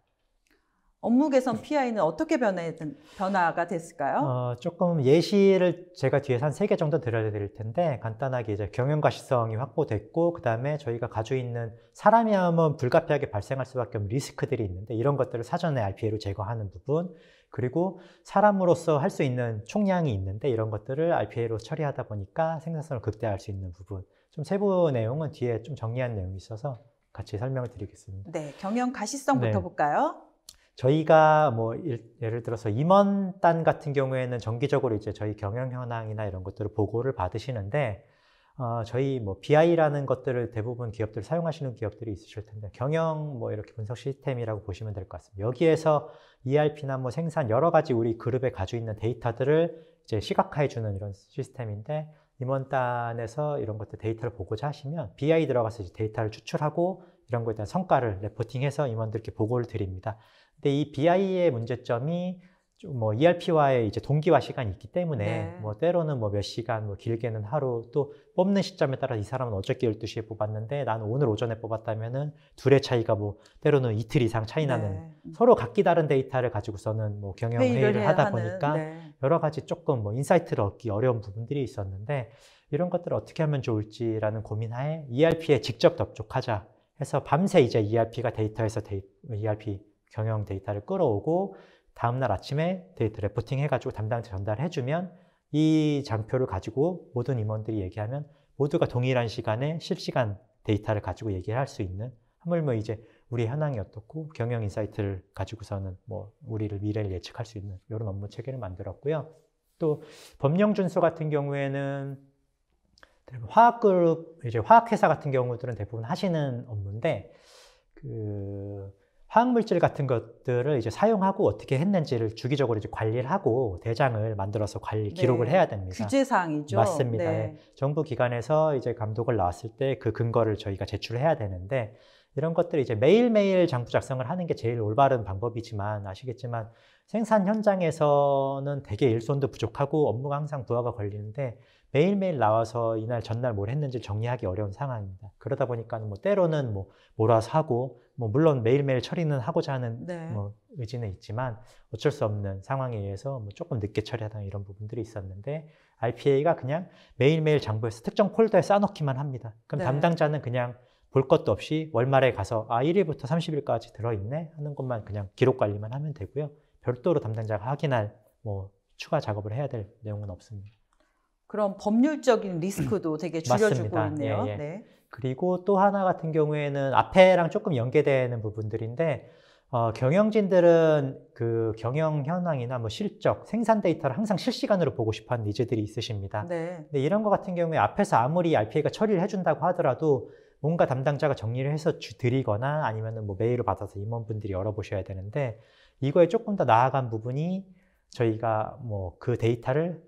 Speaker 1: 업무 개선 PI는 어떻게 변화가 됐을까요?
Speaker 2: 조금 예시를 제가 뒤에서 한 3개 정도 드릴 텐데 간단하게 이제 경영 가시성이 확보됐고 그다음에 저희가 가지고 있는 사람이 하면 불가피하게 발생할 수밖에 없는 리스크들이 있는데 이런 것들을 사전에 RPA로 제거하는 부분 그리고 사람으로서 할 수 있는 총량이 있는데 이런 것들을 RPA로 처리하다 보니까 생산성을 극대화할 수 있는 부분 좀 세부 내용은 뒤에 좀 정리한 내용이 있어서 같이 설명을 드리겠습니다.
Speaker 1: 네, 경영 가시성부터
Speaker 2: 네.
Speaker 1: 볼까요?
Speaker 2: 저희가 뭐 예를 들어서 임원단 같은 경우에는 정기적으로 이제 저희 경영 현황이나 이런 것들을 보고를 받으시는데 저희 뭐 BI라는 것들을 대부분 기업들 사용하시는 기업들이 있으실 텐데 경영 뭐 이렇게 분석 시스템이라고 보시면 될 것 같습니다. 여기에서 ERP나 뭐 생산 여러 가지 우리 그룹에 가지고 있는 데이터들을 이제 시각화해 주는 이런 시스템인데 임원단에서 이런 것들 데이터를 보고자 하시면 BI 들어가서 이제 데이터를 추출하고 이런 거에 대한 성과를 레포팅해서 임원들께 보고를 드립니다. 근데 이 BI의 문제점이 좀 뭐 ERP와의 이제 동기화 시간이 있기 때문에
Speaker 1: 네.
Speaker 2: 뭐 때로는 뭐 몇 시간, 뭐 길게는 하루 또 뽑는 시점에 따라 이 사람은 어저께 12시에 뽑았는데 나는 오늘 오전에 뽑았다면은 둘의 차이가 뭐 때로는 이틀 이상 차이 나는
Speaker 1: 네.
Speaker 2: 서로 각기 다른 데이터를 가지고서는 뭐 경영 회의를 하다 보니까
Speaker 1: 네.
Speaker 2: 여러 가지 조금 뭐 인사이트를 얻기 어려운 부분들이 있었는데 이런 것들을 어떻게 하면 좋을지라는 고민하에 ERP에 직접 접촉하자 해서 밤새 이제 ERP가 데이터에서 ERP 경영 데이터를 끌어오고 다음날 아침에 데이터 레포팅 해가지고 담당자 전달해주면 이 장표를 가지고 모든 임원들이 얘기하면 모두가 동일한 시간에 실시간 데이터를 가지고 얘기를 할 수 있는 하물며 이제 우리 현황이 어떻고 경영 인사이트를 가지고서는 뭐 우리를 미래를 예측할 수 있는 이런 업무 체계를 만들었고요. 또 법령 준수 같은 경우에는 화학그룹 이제 화학회사 같은 경우들은 대부분 하시는 업무인데 화학물질 같은 것들을 이제 사용하고 어떻게 했는지를 주기적으로 이제 관리를 하고 대장을 만들어서 기록을 해야 됩니다.
Speaker 1: 규제사항이죠.
Speaker 2: 맞습니다.
Speaker 1: 네.
Speaker 2: 정부 기관에서 이제 감독을 나왔을 때 그 근거를 저희가 제출해야 되는데 이런 것들을 이제 매일매일 장부 작성을 하는 게 제일 올바른 방법이지만 아시겠지만 생산 현장에서는 되게 일손도 부족하고 업무가 항상 부하가 걸리는데 매일매일 나와서 이날 전날 뭘 했는지 정리하기 어려운 상황입니다. 그러다 보니까 뭐 때로는 뭐 몰아서 하고 뭐 물론 매일매일 처리는 하고자 하는
Speaker 1: 네.
Speaker 2: 뭐 의지는 있지만 어쩔 수 없는 상황에 의해서 뭐 조금 늦게 처리하다 이런 부분들이 있었는데 RPA가 그냥 매일매일 장부에서 특정 폴더에 쌓아놓기만 합니다. 그럼
Speaker 1: 네.
Speaker 2: 담당자는 그냥 볼 것도 없이 월말에 가서 1일부터 30일까지 들어있네 하는 것만 그냥 기록 관리만 하면 되고요. 별도로 담당자가 확인할 뭐 추가 작업을 해야 될 내용은 없습니다.
Speaker 1: 그럼 법률적인 리스크도 되게 줄여주고
Speaker 2: 맞습니다.
Speaker 1: 있네요.
Speaker 2: 예, 예.
Speaker 1: 네.
Speaker 2: 그리고 또 하나 같은 경우에는 앞에랑 조금 연계되는 부분들인데 경영진들은 그 경영 현황이나 뭐 실적, 생산 데이터를 항상 실시간으로 보고 싶어하는 니즈들이 있으십니다.
Speaker 1: 네.
Speaker 2: 근데 이런 것 같은 경우에 앞에서 아무리 RPA가 처리를 해준다고 하더라도 뭔가 담당자가 정리를 해서 드리거나 아니면은 뭐 메일을 받아서 임원분들이 열어보셔야 되는데 이거에 조금 더 나아간 부분이 저희가 뭐 그 데이터를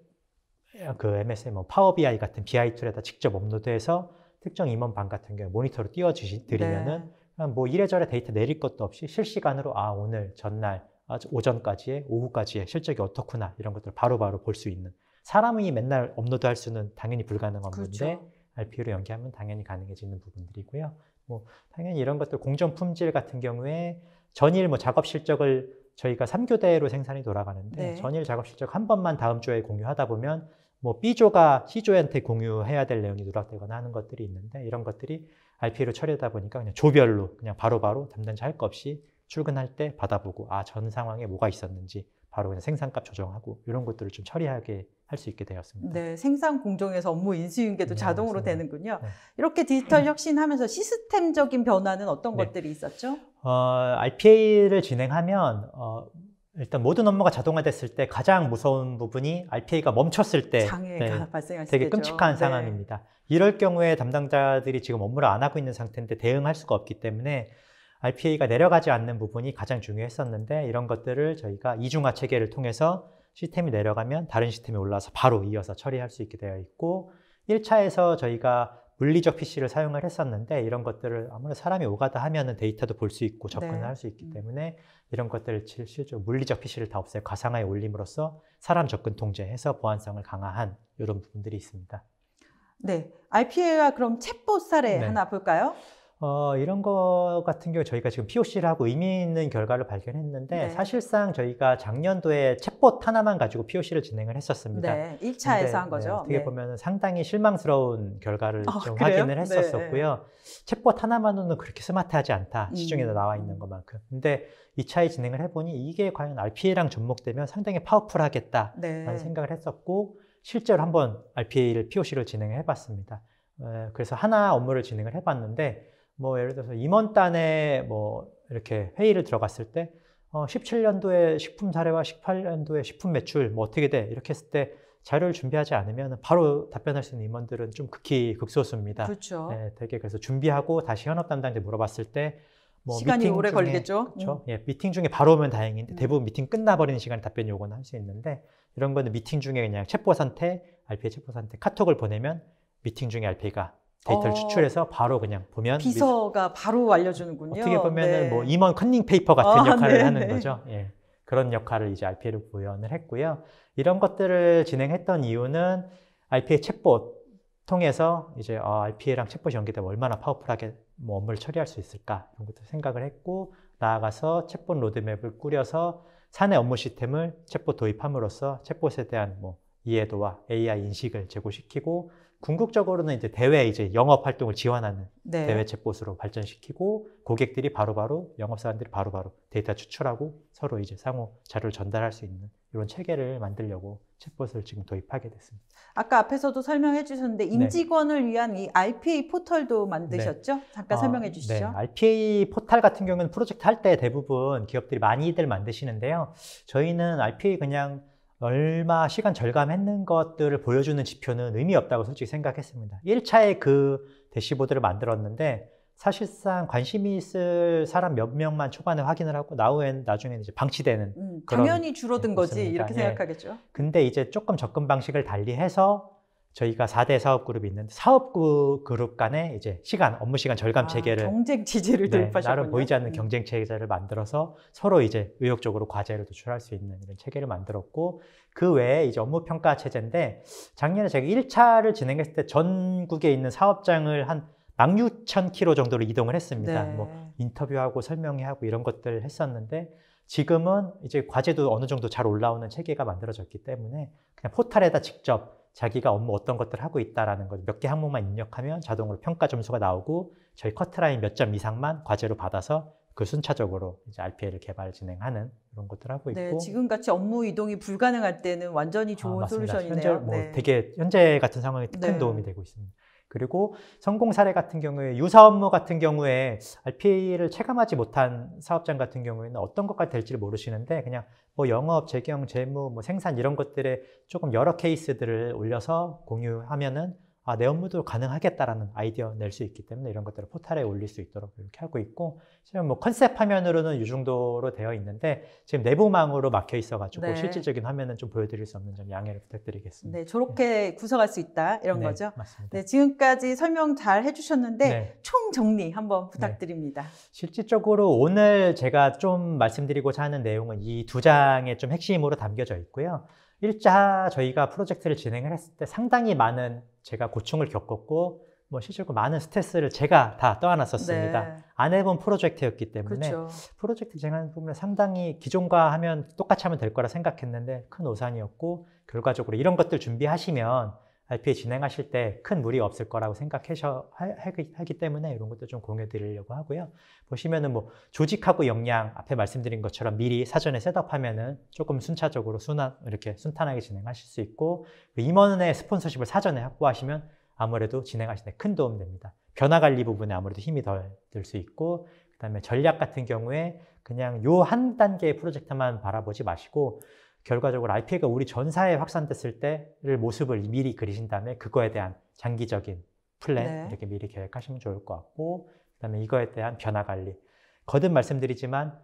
Speaker 2: 그 MS의 뭐 파워 BI 같은 BI 툴에다 직접 업로드해서 특정 임원방 같은 경우 모니터로 띄워드리면은 뭐 이래저래 데이터 내릴 것도 없이 실시간으로 오늘 전날 오전까지의 오후까지의 실적이 어떻구나 이런 것들을 바로바로 볼 수 있는 사람이 맨날 업로드할 수는 당연히 불가능한 업무인데
Speaker 1: 그렇죠.
Speaker 2: RPA로 연계하면 당연히 가능해지는 부분들이고요. 뭐 당연히 이런 것들 공정 품질 같은 경우에 전일 뭐 작업 실적을 저희가 3교대로 생산이 돌아가는데
Speaker 1: 네.
Speaker 2: 전일 작업 실적 한 번만 다음 주에 공유하다 보면 뭐 B조가 C조한테 공유해야 될 내용이 누락되거나 하는 것들이 있는데 이런 것들이 RPA로 처리하다 보니까 그냥 조별로 그냥 바로바로 담당자 할 거 없이 출근할 때 받아보고 전 상황에 뭐가 있었는지 바로 그냥 생산값 조정하고 이런 것들을 좀 처리하게 할 수 있게 되었습니다.
Speaker 1: 네, 생산 공정에서 업무 인수인계도
Speaker 2: 네,
Speaker 1: 자동으로
Speaker 2: 맞습니다.
Speaker 1: 되는군요.
Speaker 2: 네.
Speaker 1: 이렇게 디지털 혁신하면서 시스템적인 변화는 어떤
Speaker 2: 네.
Speaker 1: 것들이 있었죠?
Speaker 2: RPA를 진행하면 일단 모든 업무가 자동화됐을 때 가장 무서운 부분이 RPA가 멈췄을 때
Speaker 1: 장애가 발생할 수
Speaker 2: 되게
Speaker 1: 있겠죠.
Speaker 2: 끔찍한
Speaker 1: 네.
Speaker 2: 상황입니다. 이럴 경우에 담당자들이 지금 업무를 안 하고 있는 상태인데 대응할 수가 없기 때문에 RPA가 내려가지 않는 부분이 가장 중요했었는데 이런 것들을 저희가 이중화 체계를 통해서 시스템이 내려가면 다른 시스템이 올라와서 바로 이어서 처리할 수 있게 되어 있고 1차에서 저희가 물리적 PC를 사용을 했었는데 이런 것들을 아무래도 사람이 오가다 하면은 데이터도 볼 수 있고 접근을
Speaker 1: 네.
Speaker 2: 할 수 있기 때문에 이런 것들을 실제로 물리적 PC를 다 없애고 가상화에 올림으로써 사람 접근 통제해서 보안성을 강화한 이런 부분들이 있습니다.
Speaker 1: 네, RPA와 그럼 챗봇 사례
Speaker 2: 네.
Speaker 1: 하나 볼까요?
Speaker 2: 이런 거 같은 경우 저희가 지금 POC를 하고 의미 있는 결과를 발견했는데
Speaker 1: 네.
Speaker 2: 사실상 저희가 작년도에 챗봇 하나만 가지고 POC를 진행을 했었습니다.
Speaker 1: 네, 1차에서 한 거죠.
Speaker 2: 어떻게
Speaker 1: 네.
Speaker 2: 보면 상당히 실망스러운 결과를 좀
Speaker 1: 그래요?
Speaker 2: 확인을 했었었고요. 챗봇 하나만으로는 그렇게 스마트하지 않다. 시중에도 나와 있는 것만큼. 근데 2차에 진행을 해보니 이게 과연 RPA랑 접목되면 상당히 파워풀하겠다라는
Speaker 1: 네.
Speaker 2: 생각을 했었고 실제로 한번 RPA를 POC를 진행을 해봤습니다. 그래서 하나 업무를 진행을 해봤는데 뭐 예를 들어서 임원단에 뭐 이렇게 회의를 들어갔을 때 17년도에 식품 사례와 18년도에 식품 매출 뭐 어떻게 돼? 이렇게 했을 때 자료를 준비하지 않으면 바로 답변할 수 있는 임원들은 좀 극소수입니다.
Speaker 1: 그렇죠.
Speaker 2: 네, 되게 그래서 준비하고 다시 현업 담당자한테 물어봤을 때 뭐
Speaker 1: 시간이
Speaker 2: 미팅
Speaker 1: 오래
Speaker 2: 중에,
Speaker 1: 걸리겠죠.
Speaker 2: 그렇죠. 예, 미팅 중에 바로 오면 다행인데 대부분 미팅 끝나버리는 시간에 답변 요구는 할 수 있는데 이런 거는 미팅 중에 그냥 챗봇한테 RPA 챗봇한테 카톡을 보내면 미팅 중에 RPA가 데이터를 추출해서 바로 그냥 보면
Speaker 1: 비서가 바로 알려주는군요.
Speaker 2: 어떻게 보면은
Speaker 1: 네.
Speaker 2: 뭐 임원 컨닝 페이퍼 같은 역할을
Speaker 1: 네,
Speaker 2: 하는
Speaker 1: 네.
Speaker 2: 거죠. 예. 그런 역할을 이제 RPA로 구현을 했고요. 이런 것들을 진행했던 이유는 RPA 챗봇 통해서 이제 RPA랑 챗봇이 연계되면 얼마나 파워풀하게 뭐 업무를 처리할 수 있을까 이런 것들 생각을 했고 나아가서 챗봇 로드맵을 꾸려서 사내 업무 시스템을 챗봇 도입함으로써 챗봇에 대한 뭐 이해도와 AI 인식을 제고시키고 궁극적으로는 이제 대외 이제 영업 활동을 지원하는
Speaker 1: 네.
Speaker 2: 대외 챗봇으로 발전시키고 고객들이 바로바로 영업사원들이 바로바로 데이터 추출하고 서로 이제 상호 자료를 전달할 수 있는 이런 체계를 만들려고 챗봇을 지금 도입하게 됐습니다.
Speaker 1: 아까 앞에서도 설명해 주셨는데 임직원을 위한 이 RPA 포털도 만드셨죠? 잠깐 설명해 주시죠.
Speaker 2: 네, RPA 포털 같은 경우는 프로젝트 할 때 대부분 기업들이 많이들 만드시는데요. 저희는 RPA 그냥 얼마 시간 절감했는 것들을 보여주는 지표는 의미 없다고 솔직히 생각했습니다. 1차에 그 대시보드를 만들었는데 사실상 관심이 있을 사람 몇 명만 초반에 확인을 하고 나중에는 이제 방치되는
Speaker 1: 당연히 줄어든 거지
Speaker 2: 그렇습니다.
Speaker 1: 이렇게 생각하겠죠.
Speaker 2: 근데 이제 조금 접근 방식을 달리해서 저희가 4대 사업 그룹이 있는데 사업 그룹 간에 이제 업무 시간 절감 체계를
Speaker 1: 경쟁 체제를 도입하셨군요.
Speaker 2: 나름 보이지 않는 경쟁 체제를 만들어서 서로 이제 의욕적으로 과제를 도출할 수 있는 이런 체계를 만들었고 그 외에 이제 업무 평가 체제인데 작년에 제가 1차를 진행했을 때 전국에 있는 사업장을 한 16,000km 정도로 이동을 했습니다.
Speaker 1: 네.
Speaker 2: 뭐 인터뷰하고 설명회하고 이런 것들을 했었는데 지금은 이제 과제도 어느 정도 잘 올라오는 체계가 만들어졌기 때문에 그냥 포털에다 직접 자기가 업무 어떤 것들을 하고 있다라는 것 몇 개 항목만 입력하면 자동으로 평가 점수가 나오고 저희 커트라인 몇 점 이상만 과제로 받아서 그 순차적으로 이제 RPA를 진행하는 그런 것들을 하고 있고.
Speaker 1: 네, 지금 같이 업무 이동이 불가능할 때는 완전히 좋은
Speaker 2: 맞습니다.
Speaker 1: 솔루션이네요.
Speaker 2: 현재 같은 상황에 큰
Speaker 1: 네.
Speaker 2: 도움이 되고 있습니다. 그리고 성공 사례 같은 경우에 유사 업무 같은 경우에 RPA를 체감하지 못한 사업장 같은 경우에는 어떤 것까지 될지를 모르시는데 그냥 뭐 영업, 재경, 재무, 뭐 생산 이런 것들에 조금 여러 케이스들을 올려서 공유하면은 내 업무도 가능하겠다라는 아이디어 낼 수 있기 때문에 이런 것들을 포털에 올릴 수 있도록 이렇게 하고 있고 지금 뭐 컨셉 화면으로는 이 정도로 되어 있는데 지금 내부망으로 막혀 있어가지고
Speaker 1: 네.
Speaker 2: 실질적인 화면은 좀 보여드릴 수 없는 점 양해를 부탁드리겠습니다.
Speaker 1: 네, 저렇게 구성할 수 있다 이런 거죠.
Speaker 2: 맞습니다.
Speaker 1: 네, 지금까지 설명 잘 해주셨는데
Speaker 2: 네.
Speaker 1: 총 정리 한번 부탁드립니다.
Speaker 2: 실질적으로 오늘 제가 좀 말씀드리고자 하는 내용은 이 두 장에 좀 핵심으로 담겨져 있고요. 1차 저희가 프로젝트를 진행을 했을 때 상당히 많은 제가 고충을 겪었고 뭐 실제로 많은 스트레스를 제가 다 떠안았었습니다.
Speaker 1: 네.
Speaker 2: 안 해본 프로젝트였기 때문에
Speaker 1: 그렇죠.
Speaker 2: 프로젝트 진행하는 부분에 상당히 기존과 하면 똑같이 하면 될 거라 생각했는데 큰 오산이었고 결과적으로 이런 것들 준비하시면 RPA 진행하실 때 큰 무리가 없을 거라고 생각하기 때문에 이런 것도 좀 공유해 드리려고 하고요. 보시면은 뭐 조직하고 역량 앞에 말씀드린 것처럼 미리 사전에 셋업하면은 조금 순차적으로 이렇게 순탄하게 진행하실 수 있고 임원의 스폰서십을 사전에 확보하시면 아무래도 진행하시는 데 큰 도움 됩니다. 변화 관리 부분에 아무래도 힘이 덜 들 수 있고 그다음에 전략 같은 경우에 그냥 요 한 단계의 프로젝트만 바라보지 마시고 결과적으로 RPA가 우리 전사에 확산됐을 때를 모습을 미리 그리신 다음에 그거에 대한 장기적인 플랜 이렇게 미리 계획하시면 좋을 것 같고, 그다음에 이거에 대한 변화 관리. 거듭 말씀드리지만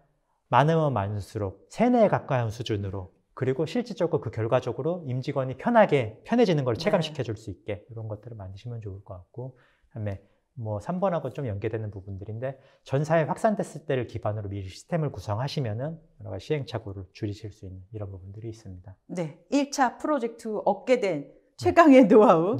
Speaker 2: 많으면 많을수록 세뇌에 가까운 수준으로, 그리고 실질적으로 그 결과적으로 임직원이 편해지는 걸 체감시켜 줄 수 있게 이런 것들을 만드시면 좋을 것 같고, 그다음에 뭐 3번하고 좀 연계되는 부분들인데 전사에 확산됐을 때를 기반으로 미리 시스템을 구성하시면은 여러 가지 시행착오를 줄이실 수 있는 이런 부분들이 있습니다.
Speaker 1: 네, 1차 프로젝트 얻게 된 최강의 노하우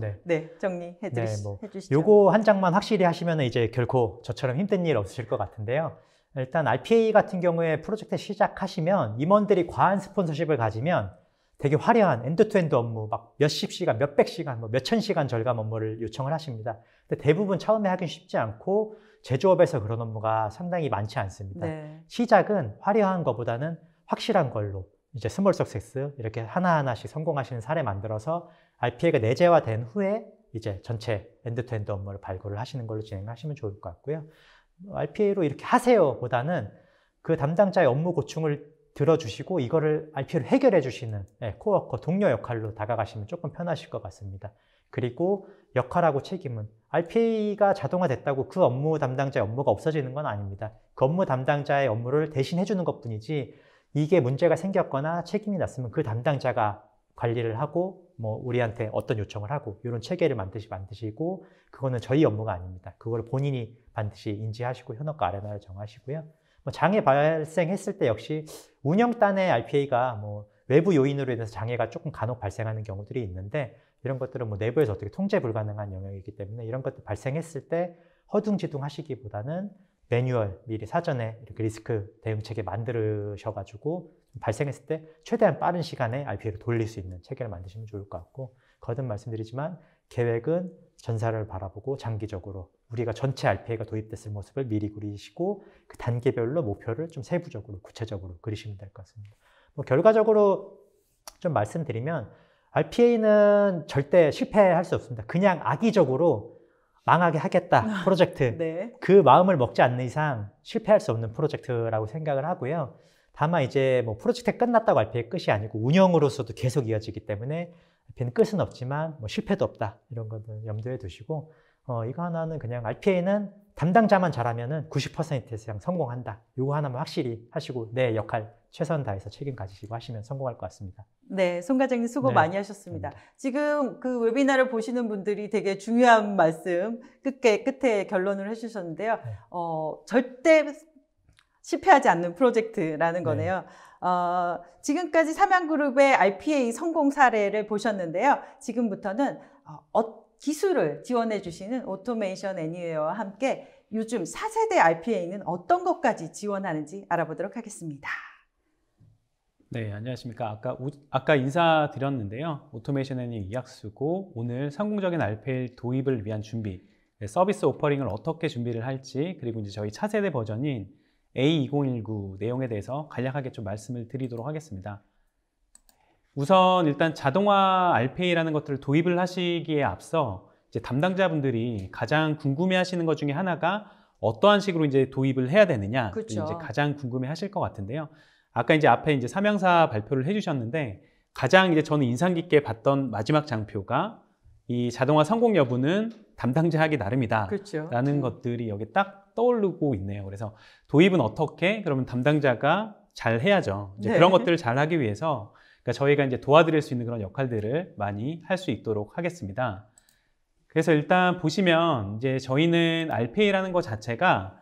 Speaker 1: 정리해 주시죠.
Speaker 2: 요거 한 장만 확실히 하시면 이제 결코 저처럼 힘든 일 없으실 것 같은데요. 일단 RPA 같은 경우에 프로젝트 시작하시면 임원들이 과한 스폰서십을 가지면 되게 화려한 엔드투엔드 업무, 막 몇십 시간, 몇백 시간, 뭐 몇천 시간 절감 업무를 요청을 하십니다. 근데 대부분 처음에 하기 쉽지 않고 제조업에서 그런 업무가 상당히 많지 않습니다. 시작은 화려한 것보다는 확실한 걸로 이제 스몰 석세스 이렇게 하나하나씩 성공하시는 사례 만들어서 RPA가 내재화된 후에 이제 전체 엔드투엔드 업무를 발굴을 하시는 걸로 진행하시면 좋을 것 같고요. RPA로 이렇게 하세요 보다는 그 담당자의 업무 고충을 들어주시고 이거를 RPA로 해결해 주시는 코워커, 동료 역할로 다가가시면 조금 편하실 것 같습니다. 그리고 역할하고 책임은 RPA가 자동화됐다고 그 업무 담당자의 업무가 없어지는 건 아닙니다. 그 업무 담당자의 업무를 대신 해주는 것뿐이지 이게 문제가 생겼거나 책임이 났으면 그 담당자가 관리를 하고 뭐 우리한테 어떤 요청을 하고 이런 체계를 만드시고 그거는 저희 업무가 아닙니다. 그걸 본인이 반드시 인지하시고 현업과 아레나를 정하시고요. 뭐 장애 발생했을 때 역시 운영단의 RPA가 뭐 외부 요인으로 인해서 장애가 조금 간혹 발생하는 경우들이 있는데 이런 것들은 뭐 내부에서 어떻게 통제 불가능한 영역이기 때문에 이런 것들 발생했을 때 허둥지둥 하시기보다는 매뉴얼 미리 사전에 이렇게 리스크 대응 체계 만드셔가지고 발생했을 때 최대한 빠른 시간에 RPA로 돌릴 수 있는 체계를 만드시면 좋을 것 같고, 거듭 말씀드리지만 계획은 전사를 바라보고 장기적으로 우리가 전체 RPA가 도입됐을 모습을 미리 그리시고 그 단계별로 목표를 좀 세부적으로 구체적으로 그리시면 될 것 같습니다. 뭐 결과적으로 좀 말씀드리면 RPA는 절대 실패할 수 없습니다. 그냥 악의적으로 망하게 하겠다 프로젝트 그 마음을 먹지 않는 이상 실패할 수 없는 프로젝트라고 생각을 하고요. 다만 이제 뭐 프로젝트 끝났다고 RPA의 끝이 아니고 운영으로서도 계속 이어지기 때문에 RPA는 끝은 없지만 뭐 실패도 없다 이런 것들 염두에 두시고 이거 하나는 그냥 RPA는 담당자만 잘하면은 90% 이상 성공한다. 이거 하나만 확실히 하시고 내 역할 최선 다해서 책임 가지시고 하시면 성공할 것 같습니다.
Speaker 1: 네, 송 과장님 수고 많이 하셨습니다. 지금 그 웨비나를 보시는 분들이 되게 중요한 말씀 끝에 결론을 해주셨는데요. 절대 실패하지 않는 프로젝트라는 거네요. 지금까지 삼양그룹의 RPA 성공 사례를 보셨는데요. 지금부터는 기술을 지원해 주시는 오토메이션 애니웨어와 함께 요즘 4세대 RPA는 어떤 것까지 지원하는지 알아보도록 하겠습니다.
Speaker 3: 네, 안녕하십니까. 아까 인사드렸는데요. 오토메이션 애니 이학수고 오늘 성공적인 RPA 도입을 위한 준비, 서비스 오퍼링을 어떻게 준비를 할지, 그리고 이제 저희 차세대 버전인 A2019 내용에 대해서 간략하게 좀 말씀을 드리도록 하겠습니다. 우선 일단 자동화 RPA라는 것들을 도입을 하시기에 앞서 이제 담당자분들이 가장 궁금해 하시는 것 중에 하나가 어떠한 식으로 이제 도입을 해야 되느냐, 이제 가장 궁금해 하실 것 같은데요. 아까 이제 앞에 이제 사명사 발표를 해주셨는데 가장 이제 저는 인상 깊게 봤던 마지막 장표가 이 자동화 성공 여부는 담당자 하기 나름이다 라는 것들이 여기 딱 떠오르고 있네요. 그래서 도입은 어떻게? 그러면 담당자가 잘 해야죠. 이제 그런 것들을 잘 하기 위해서 그러니까 저희가 이제 도와드릴 수 있는 그런 역할들을 많이 할 수 있도록 하겠습니다. 그래서 일단 보시면 이제 저희는 RPA라는 것 자체가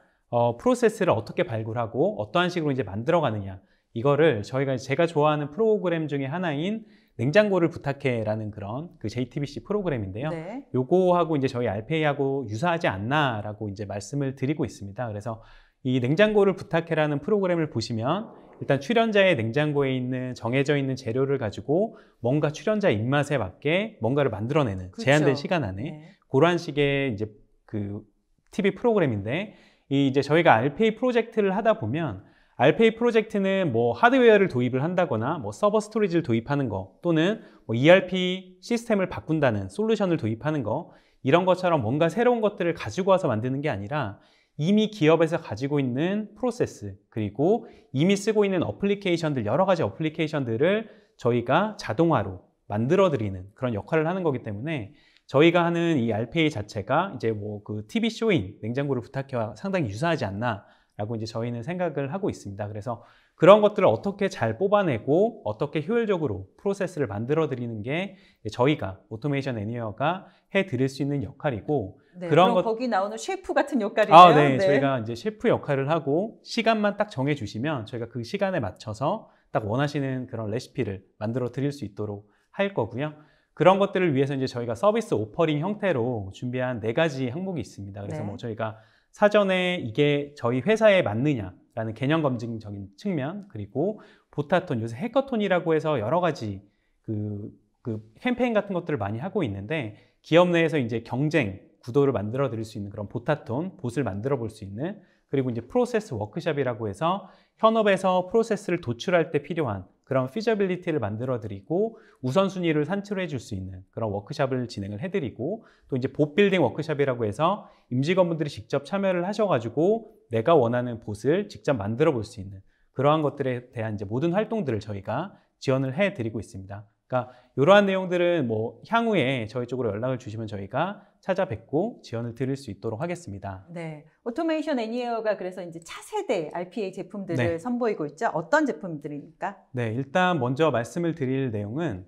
Speaker 3: 프로세스를 어떻게 발굴하고 어떠한 식으로 이제 만들어가느냐, 이거를 제가 좋아하는 프로그램 중에 하나인 냉장고를 부탁해라는 그런 그 JTBC 프로그램인데요. 요거하고 이제 저희 RPA하고 유사하지 않나라고 이제 말씀을 드리고 있습니다. 그래서 이 냉장고를 부탁해라는 프로그램을 보시면 일단 출연자의 냉장고에 있는 정해져 있는 재료를 가지고 뭔가 출연자 입맛에 맞게 뭔가를 만들어내는 제한된 시간 안에 그러한 식의 이제 그 TV 프로그램인데, 이제 저희가 RPA 프로젝트를 하다 보면 RPA 프로젝트는 뭐 하드웨어를 도입을 한다거나 뭐 서버 스토리지를 도입하는 거, 또는 뭐 ERP 시스템을 바꾼다는 솔루션을 도입하는 거, 이런 것처럼 뭔가 새로운 것들을 가지고 와서 만드는 게 아니라 이미 기업에서 가지고 있는 프로세스 그리고 이미 쓰고 있는 어플리케이션들 여러 가지 어플리케이션들을 저희가 자동화로 만들어드리는 그런 역할을 하는 거기 때문에 저희가 하는 이 RPA 자체가 이제 뭐 그 TV 쇼잉 냉장고를 부탁해와 상당히 유사하지 않나라고 이제 저희는 생각을 하고 있습니다. 그래서 그런 것들을 어떻게 잘 뽑아내고 어떻게 효율적으로 프로세스를 만들어 드리는 게 저희가 오토메이션 애니어가 해 드릴 수 있는 역할이고
Speaker 1: 네,
Speaker 3: 그런
Speaker 1: 그럼 거기 나오는 셰프 같은 역할이네요.
Speaker 3: 아, 네. 저희가 이제 셰프 역할을 하고 시간만 딱 정해 주시면 저희가 그 시간에 맞춰서 딱 원하시는 그런 레시피를 만들어 드릴 수 있도록 할 거고요. 그런 것들을 위해서 이제 저희가 서비스 오퍼링 형태로 준비한 4가지 항목이 있습니다. 그래서
Speaker 1: 네.
Speaker 3: 뭐 저희가 사전에 이게 저희 회사에 맞느냐라는 개념 검증적인 측면, 그리고 보타톤, 요새 해커톤이라고 해서 여러 가지 그 캠페인 같은 것들을 많이 하고 있는데 기업 내에서 이제 경쟁 구도를 만들어 드릴 수 있는 그런 보타톤, 봇을 만들어 볼 수 있는, 그리고 이제 프로세스 워크숍이라고 해서 현업에서 프로세스를 도출할 때 필요한 그런 피저빌리티를 만들어 드리고 우선순위를 산출해 줄 수 있는 그런 워크숍을 진행을 해 드리고, 또 이제 봇 빌딩 워크숍이라고 해서 임직원분들이 직접 참여를 하셔가지고 내가 원하는 봇을 직접 만들어 볼 수 있는 그러한 것들에 대한 이제 모든 활동들을 저희가 지원을 해 드리고 있습니다. 그러니까 이러한 내용들은 뭐 향후에 저희 쪽으로 연락을 주시면 저희가 찾아뵙고 지원을 드릴 수 있도록 하겠습니다.
Speaker 1: 네, 오토메이션 애니어가 그래서 이제 차세대 RPA 제품들을
Speaker 3: 네.
Speaker 1: 선보이고 있죠. 어떤 제품들입니까?
Speaker 3: 네, 일단 먼저 말씀을 드릴 내용은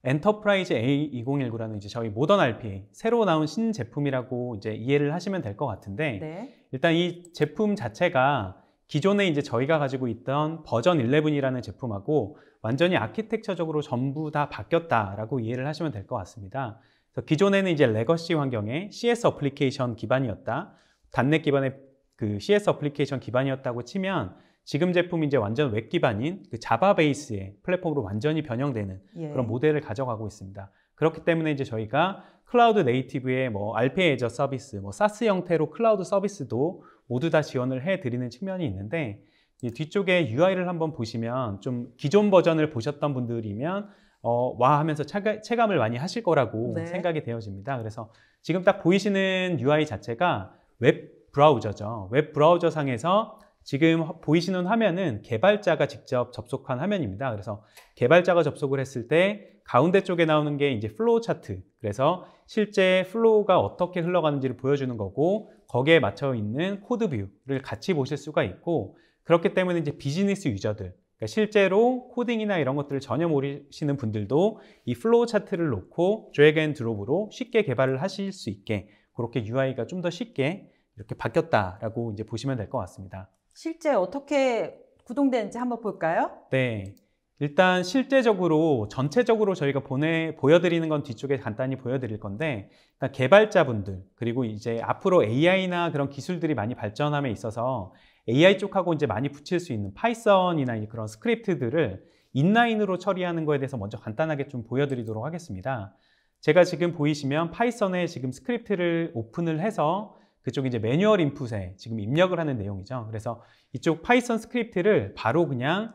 Speaker 3: 엔터프라이즈 A2019라는 이제 저희 모던 RPA 새로 나온 신제품이라고 이제 이해를 하시면 될 것 같은데,
Speaker 1: 네.
Speaker 3: 일단 이 제품 자체가 기존에 이제 저희가 가지고 있던 버전 11이라는 제품하고 완전히 아키텍처적으로 전부 다 바뀌었다라고 이해를 하시면 될 것 같습니다. 그래서 기존에는 이제 레거시 환경의 CS 어플리케이션 기반이었다, 단넷 기반의 그 CS 어플리케이션 기반이었다고 치면 지금 제품이 이제 완전 웹 기반인 그 자바 베이스의 플랫폼으로 완전히 변형되는
Speaker 1: 예.
Speaker 3: 그런 모델을 가져가고 있습니다. 그렇기 때문에 이제 저희가 클라우드 네이티브의 뭐 RPA 애저 서비스, 뭐 사스 형태로 클라우드 서비스도 모두 다 지원을 해드리는 측면이 있는데, 이 뒤쪽에 UI를 한번 보시면 좀 기존 버전을 보셨던 분들이면 와 하면서 체감을 많이 하실 거라고
Speaker 1: 네.
Speaker 3: 생각이 되어집니다. 그래서 지금 딱 보이시는 UI 자체가 웹 브라우저죠. 웹 브라우저 상에서 지금 보이시는 화면은 개발자가 직접 접속한 화면입니다. 그래서 개발자가 접속을 했을 때 가운데 쪽에 나오는 게 이제 플로우 차트, 그래서 실제 플로우가 어떻게 흘러가는지를 보여주는 거고 거기에 맞춰 있는 코드 뷰를 같이 보실 수가 있고, 그렇기 때문에 이제 비즈니스 유저들, 그러니까 실제로 코딩이나 이런 것들을 전혀 모르시는 분들도 이 플로우 차트를 놓고 드래그 앤 드롭으로 쉽게 개발을 하실 수 있게 그렇게 UI가 좀 더 쉽게 이렇게 바뀌었다라고 이제 보시면 될 것 같습니다.
Speaker 1: 실제 어떻게 구동되는지 한번 볼까요?
Speaker 3: 네. 일단 실제적으로 전체적으로 저희가 보여드리는 건 뒤쪽에 간단히 보여드릴 건데, 일단 개발자분들 그리고 이제 앞으로 AI나 그런 기술들이 많이 발전함에 있어서 AI 쪽하고 이제 많이 붙일 수 있는 파이썬이나 그런 스크립트들을 인라인으로 처리하는 거에 대해서 먼저 간단하게 좀 보여드리도록 하겠습니다. 제가 지금 보이시면 파이썬에 지금 스크립트를 오픈을 해서 그쪽 이제 매뉴얼 인풋에 지금 입력을 하는 내용이죠. 그래서 이쪽 파이썬 스크립트를 바로 그냥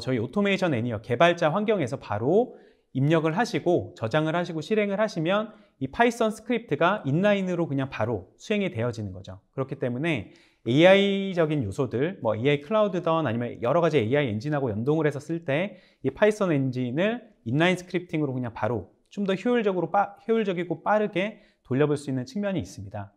Speaker 3: 저희 오토메이션 애니어 개발자 환경에서 바로 입력을 하시고 저장을 하시고 실행을 하시면 이 파이썬 스크립트가 인라인으로 그냥 바로 수행이 되어지는 거죠. 그렇기 때문에 AI적인 요소들, 뭐 AI 클라우드든 아니면 여러 가지 AI 엔진하고 연동을 해서 쓸 때 이 파이썬 엔진을 인라인 스크립팅으로 그냥 바로 좀 더 효율적이고 빠르게 돌려볼 수 있는 측면이 있습니다.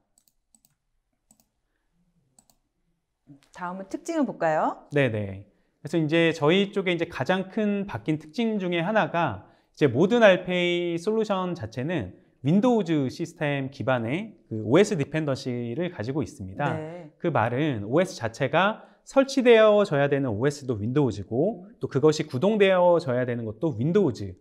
Speaker 1: 다음은 특징을 볼까요?
Speaker 3: 네네. 그래서 이제 저희 쪽에 이제 가장 큰 바뀐 특징 중에 하나가 이제 모든 RPA 솔루션 자체는 윈도우즈 시스템 기반의 그 OS 디펜던시를 가지고 있습니다.
Speaker 1: 네.
Speaker 3: 그 말은 OS 자체가 설치되어져야 되는 OS도 윈도우즈고 또 그것이 구동되어져야 되는 것도 윈도우즈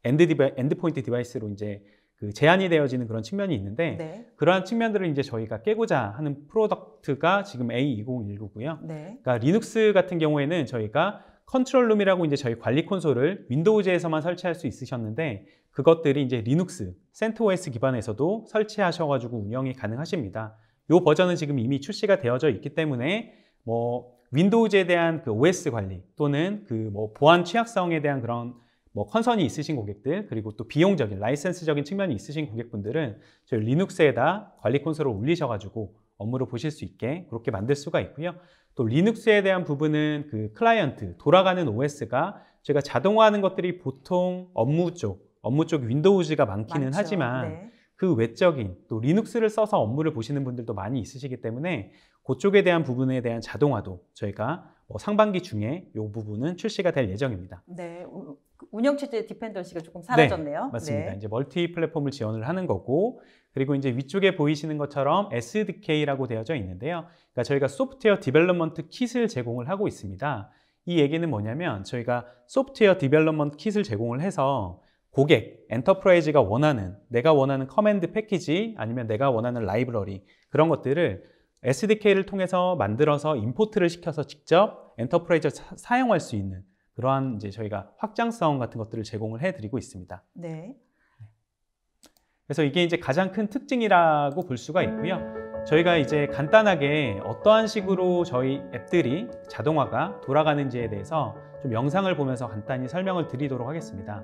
Speaker 3: 엔드포인트 디바이스로 이제 그 제한이 되어지는 그런 측면이 있는데,
Speaker 1: 네.
Speaker 3: 그러한 측면들을 이제 저희가 깨고자 하는 프로덕트가 지금 A2019고요.
Speaker 1: 네.
Speaker 3: 그러니까 리눅스 같은 경우에는 저희가 컨트롤룸이라고 이제 저희 관리 콘솔을 윈도우즈에서만 설치할 수 있으셨는데 그것들이 이제 리눅스, CentOS 기반에서도 설치하셔가지고 운영이 가능하십니다. 이 버전은 지금 이미 출시가 되어져 있기 때문에 뭐 윈도우즈에 대한 그 OS 관리 또는 그 뭐 보안 취약성에 대한 그런 뭐 컨선이 있으신 고객들, 그리고 또 비용적인 라이센스적인 측면이 있으신 고객분들은 저희 리눅스에다 관리 콘솔을 올리셔가지고 업무를 보실 수 있게 그렇게 만들 수가 있고요. 또 리눅스에 대한 부분은 그 클라이언트, 돌아가는 OS가 제가 자동화하는 것들이 보통 업무 쪽 윈도우즈가 많기는
Speaker 1: 많죠.
Speaker 3: 하지만
Speaker 1: 네.
Speaker 3: 그 외적인 또 리눅스를 써서 업무를 보시는 분들도 많이 있으시기 때문에 그쪽에 대한 부분에 대한 자동화도 저희가 상반기 중에 이 부분은 출시가 될 예정입니다.
Speaker 1: 네. 운영체제 디펜던시가 조금 사라졌네요.
Speaker 3: 네, 맞습니다.
Speaker 1: 네.
Speaker 3: 이제 멀티 플랫폼을 지원을 하는 거고, 그리고 이제 위쪽에 보이시는 것처럼 SDK라고 되어져 있는데요. 그러니까 저희가 소프트웨어 디벨롭먼트 킷을 제공을 하고 있습니다. 이 얘기는 뭐냐면 저희가 소프트웨어 디벨롭먼트 킷을 제공을 해서 고객, 엔터프라이즈가 내가 원하는 커맨드 패키지 아니면 내가 원하는 라이브러리 그런 것들을 SDK를 통해서 만들어서 임포트를 시켜서 직접 엔터프라이즈가 사용할 수 있는 그러한 이제 저희가 확장성 같은 것들을 제공을 해드리고 있습니다.
Speaker 1: 네.
Speaker 3: 그래서 이게 이제 가장 큰 특징이라고 볼 수가 있고요. 저희가 이제 간단하게 어떠한 식으로 저희 앱들이 자동화가 돌아가는지에 대해서 좀 영상을 보면서 간단히 설명을 드리도록 하겠습니다.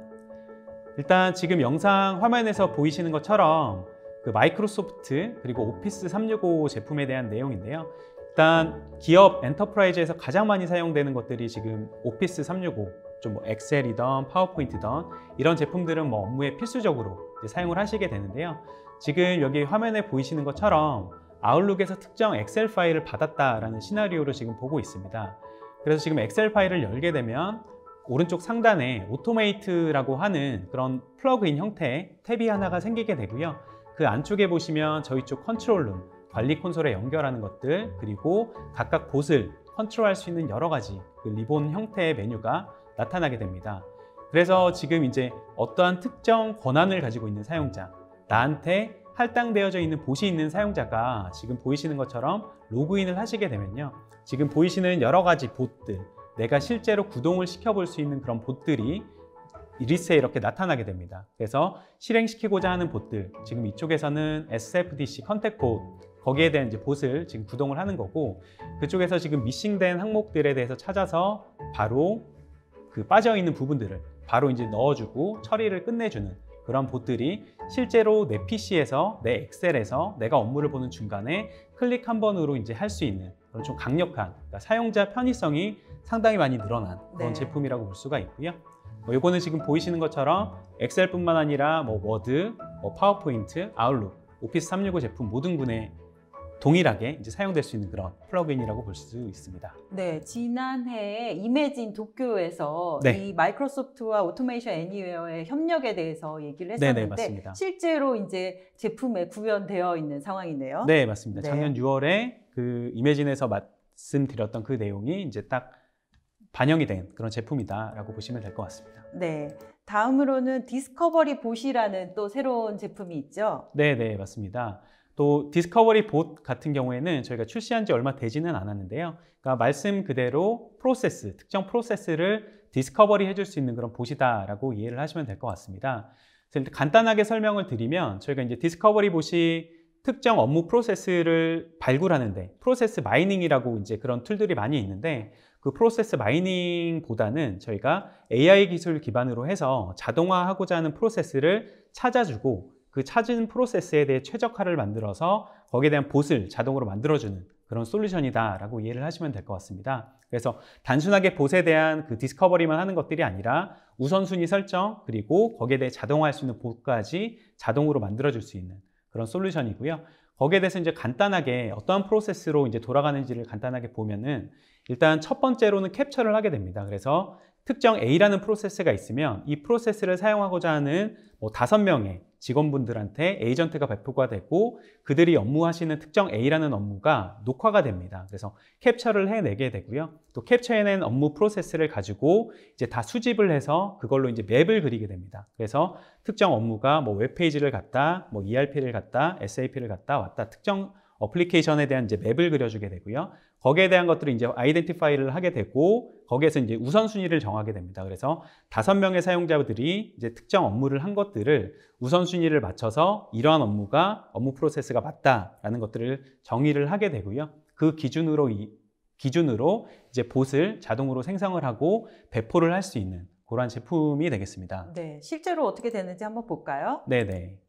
Speaker 3: 일단 지금 영상 화면에서 보이시는 것처럼 그 마이크로소프트 그리고 오피스 365 제품에 대한 내용인데요. 일단 기업 엔터프라이즈에서 가장 많이 사용되는 것들이 지금 오피스 365, 좀 엑셀이든 파워포인트든 이런 제품들은 업무에 필수적으로 사용을 하시게 되는데요. 지금 여기 화면에 보이시는 것처럼 아웃룩에서 특정 엑셀 파일을 받았다라는 시나리오를 지금 보고 있습니다. 그래서 지금 엑셀 파일을 열게 되면 오른쪽 상단에 오토메이트라고 하는 그런 플러그인 형태의 탭이 하나가 생기게 되고요. 그 안쪽에 보시면 저희 쪽 컨트롤룸, 관리 콘솔에 연결하는 것들, 그리고 각각 봇을 컨트롤할 수 있는 여러 가지 그 리본 형태의 메뉴가 나타나게 됩니다. 그래서 지금 이제 어떠한 특정 권한을 가지고 있는 사용자, 나한테 할당되어져 있는 봇이 있는 사용자가 지금 보이시는 것처럼 로그인을 하시게 되면요. 지금 보이시는 여러 가지 봇들, 내가 실제로 구동을 시켜볼 수 있는 그런 봇들이 리스트에 이렇게 나타나게 됩니다. 그래서 실행시키고자 하는 봇들, 지금 이쪽에서는 SFDC 컨택 봇, 거기에 대한 이제 봇을 지금 구동을 하는 거고, 그쪽에서 지금 미싱된 항목들에 대해서 찾아서 바로 그 빠져있는 부분들을 바로 이제 넣어주고 처리를 끝내주는 그런 봇들이 실제로 내 PC에서, 내 엑셀에서 내가 업무를 보는 중간에 클릭 한 번으로 이제 할 수 있는 그런 좀 강력한, 그러니까 사용자 편의성이 상당히 많이 늘어난 그런 제품이라고 볼 수가 있고요. 이거는 지금 보이시는 것처럼 엑셀뿐만 아니라 워드, 파워포인트, 아웃룩, 오피스 365 제품 모든 군에 동일하게 이제 사용될 수 있는 그런 플러그인이라고 볼 수 있습니다.
Speaker 1: 네, 지난해 이매진 도쿄에서
Speaker 3: 네.
Speaker 1: 이 마이크로소프트와 오토메이션 애니웨어의 협력에 대해서 얘기를 했었는데
Speaker 3: 네네, 맞습니다.
Speaker 1: 실제로 이제 제품에 구현되어 있는 상황이네요.
Speaker 3: 네, 맞습니다.
Speaker 1: 네.
Speaker 3: 작년 6월에 그 이매진에서 말씀드렸던 그 내용이 이제 딱 반영이 된 그런 제품이다라고 보시면 될 것 같습니다.
Speaker 1: 네, 다음으로는 디스커버리 봇이라는 또 새로운 제품이 있죠.
Speaker 3: 네, 맞습니다. 또 디스커버리 봇 같은 경우에는 저희가 출시한 지 얼마 되지는 않았는데요. 그러니까 말씀 그대로 프로세스, 특정 프로세스를 디스커버리 해줄 수 있는 그런 봇이다라고 이해를 하시면 될 것 같습니다. 그래서 간단하게 설명을 드리면 저희가 이제 디스커버리 봇이 특정 업무 프로세스를 발굴하는데 프로세스 마이닝이라고 이제 그런 툴들이 많이 있는데 그 프로세스 마이닝보다는 저희가 AI 기술 기반으로 해서 자동화하고자 하는 프로세스를 찾아주고 그 찾은 프로세스에 대해 최적화를 만들어서 거기에 대한 봇을 자동으로 만들어주는 그런 솔루션이다라고 이해를 하시면 될 것 같습니다. 그래서 단순하게 봇에 대한 그 디스커버리만 하는 것들이 아니라 우선순위 설정 그리고 거기에 대해 자동화할 수 있는 봇까지 자동으로 만들어줄 수 있는 그런 솔루션이고요. 거기에 대해서 이제 간단하게 어떠한 프로세스로 이제 돌아가는지를 간단하게 보면은 일단 첫 번째로는 캡처를 하게 됩니다. 그래서 특정 A라는 프로세스가 있으면 이 프로세스를 사용하고자 하는 5명의 직원분들한테 에이전트가 발표가 되고 그들이 업무하시는 특정 A라는 업무가 녹화가 됩니다. 그래서 캡처를 해내게 되고요. 또 캡처해낸 업무 프로세스를 가지고 이제 다 수집을 해서 그걸로 이제 맵을 그리게 됩니다. 그래서 특정 업무가 웹페이지를 갔다, ERP를 갔다, SAP를 갔다 왔다 특정 어플리케이션에 대한 이제 맵을 그려주게 되고요. 거기에 대한 것들을 이제 아이덴티파이를 하게 되고 거기에서 이제 우선순위를 정하게 됩니다. 그래서 5명의 사용자들이 이제 특정 업무를 한 것들을 우선순위를 맞춰서 이러한 업무 프로세스가 맞다라는 것들을 정의를 하게 되고요. 그 기준으로 이제 봇을 자동으로 생성을 하고 배포를 할 수 있는 그런 제품이 되겠습니다.
Speaker 1: 네, 실제로 어떻게 되는지 한번 볼까요?
Speaker 3: 네네.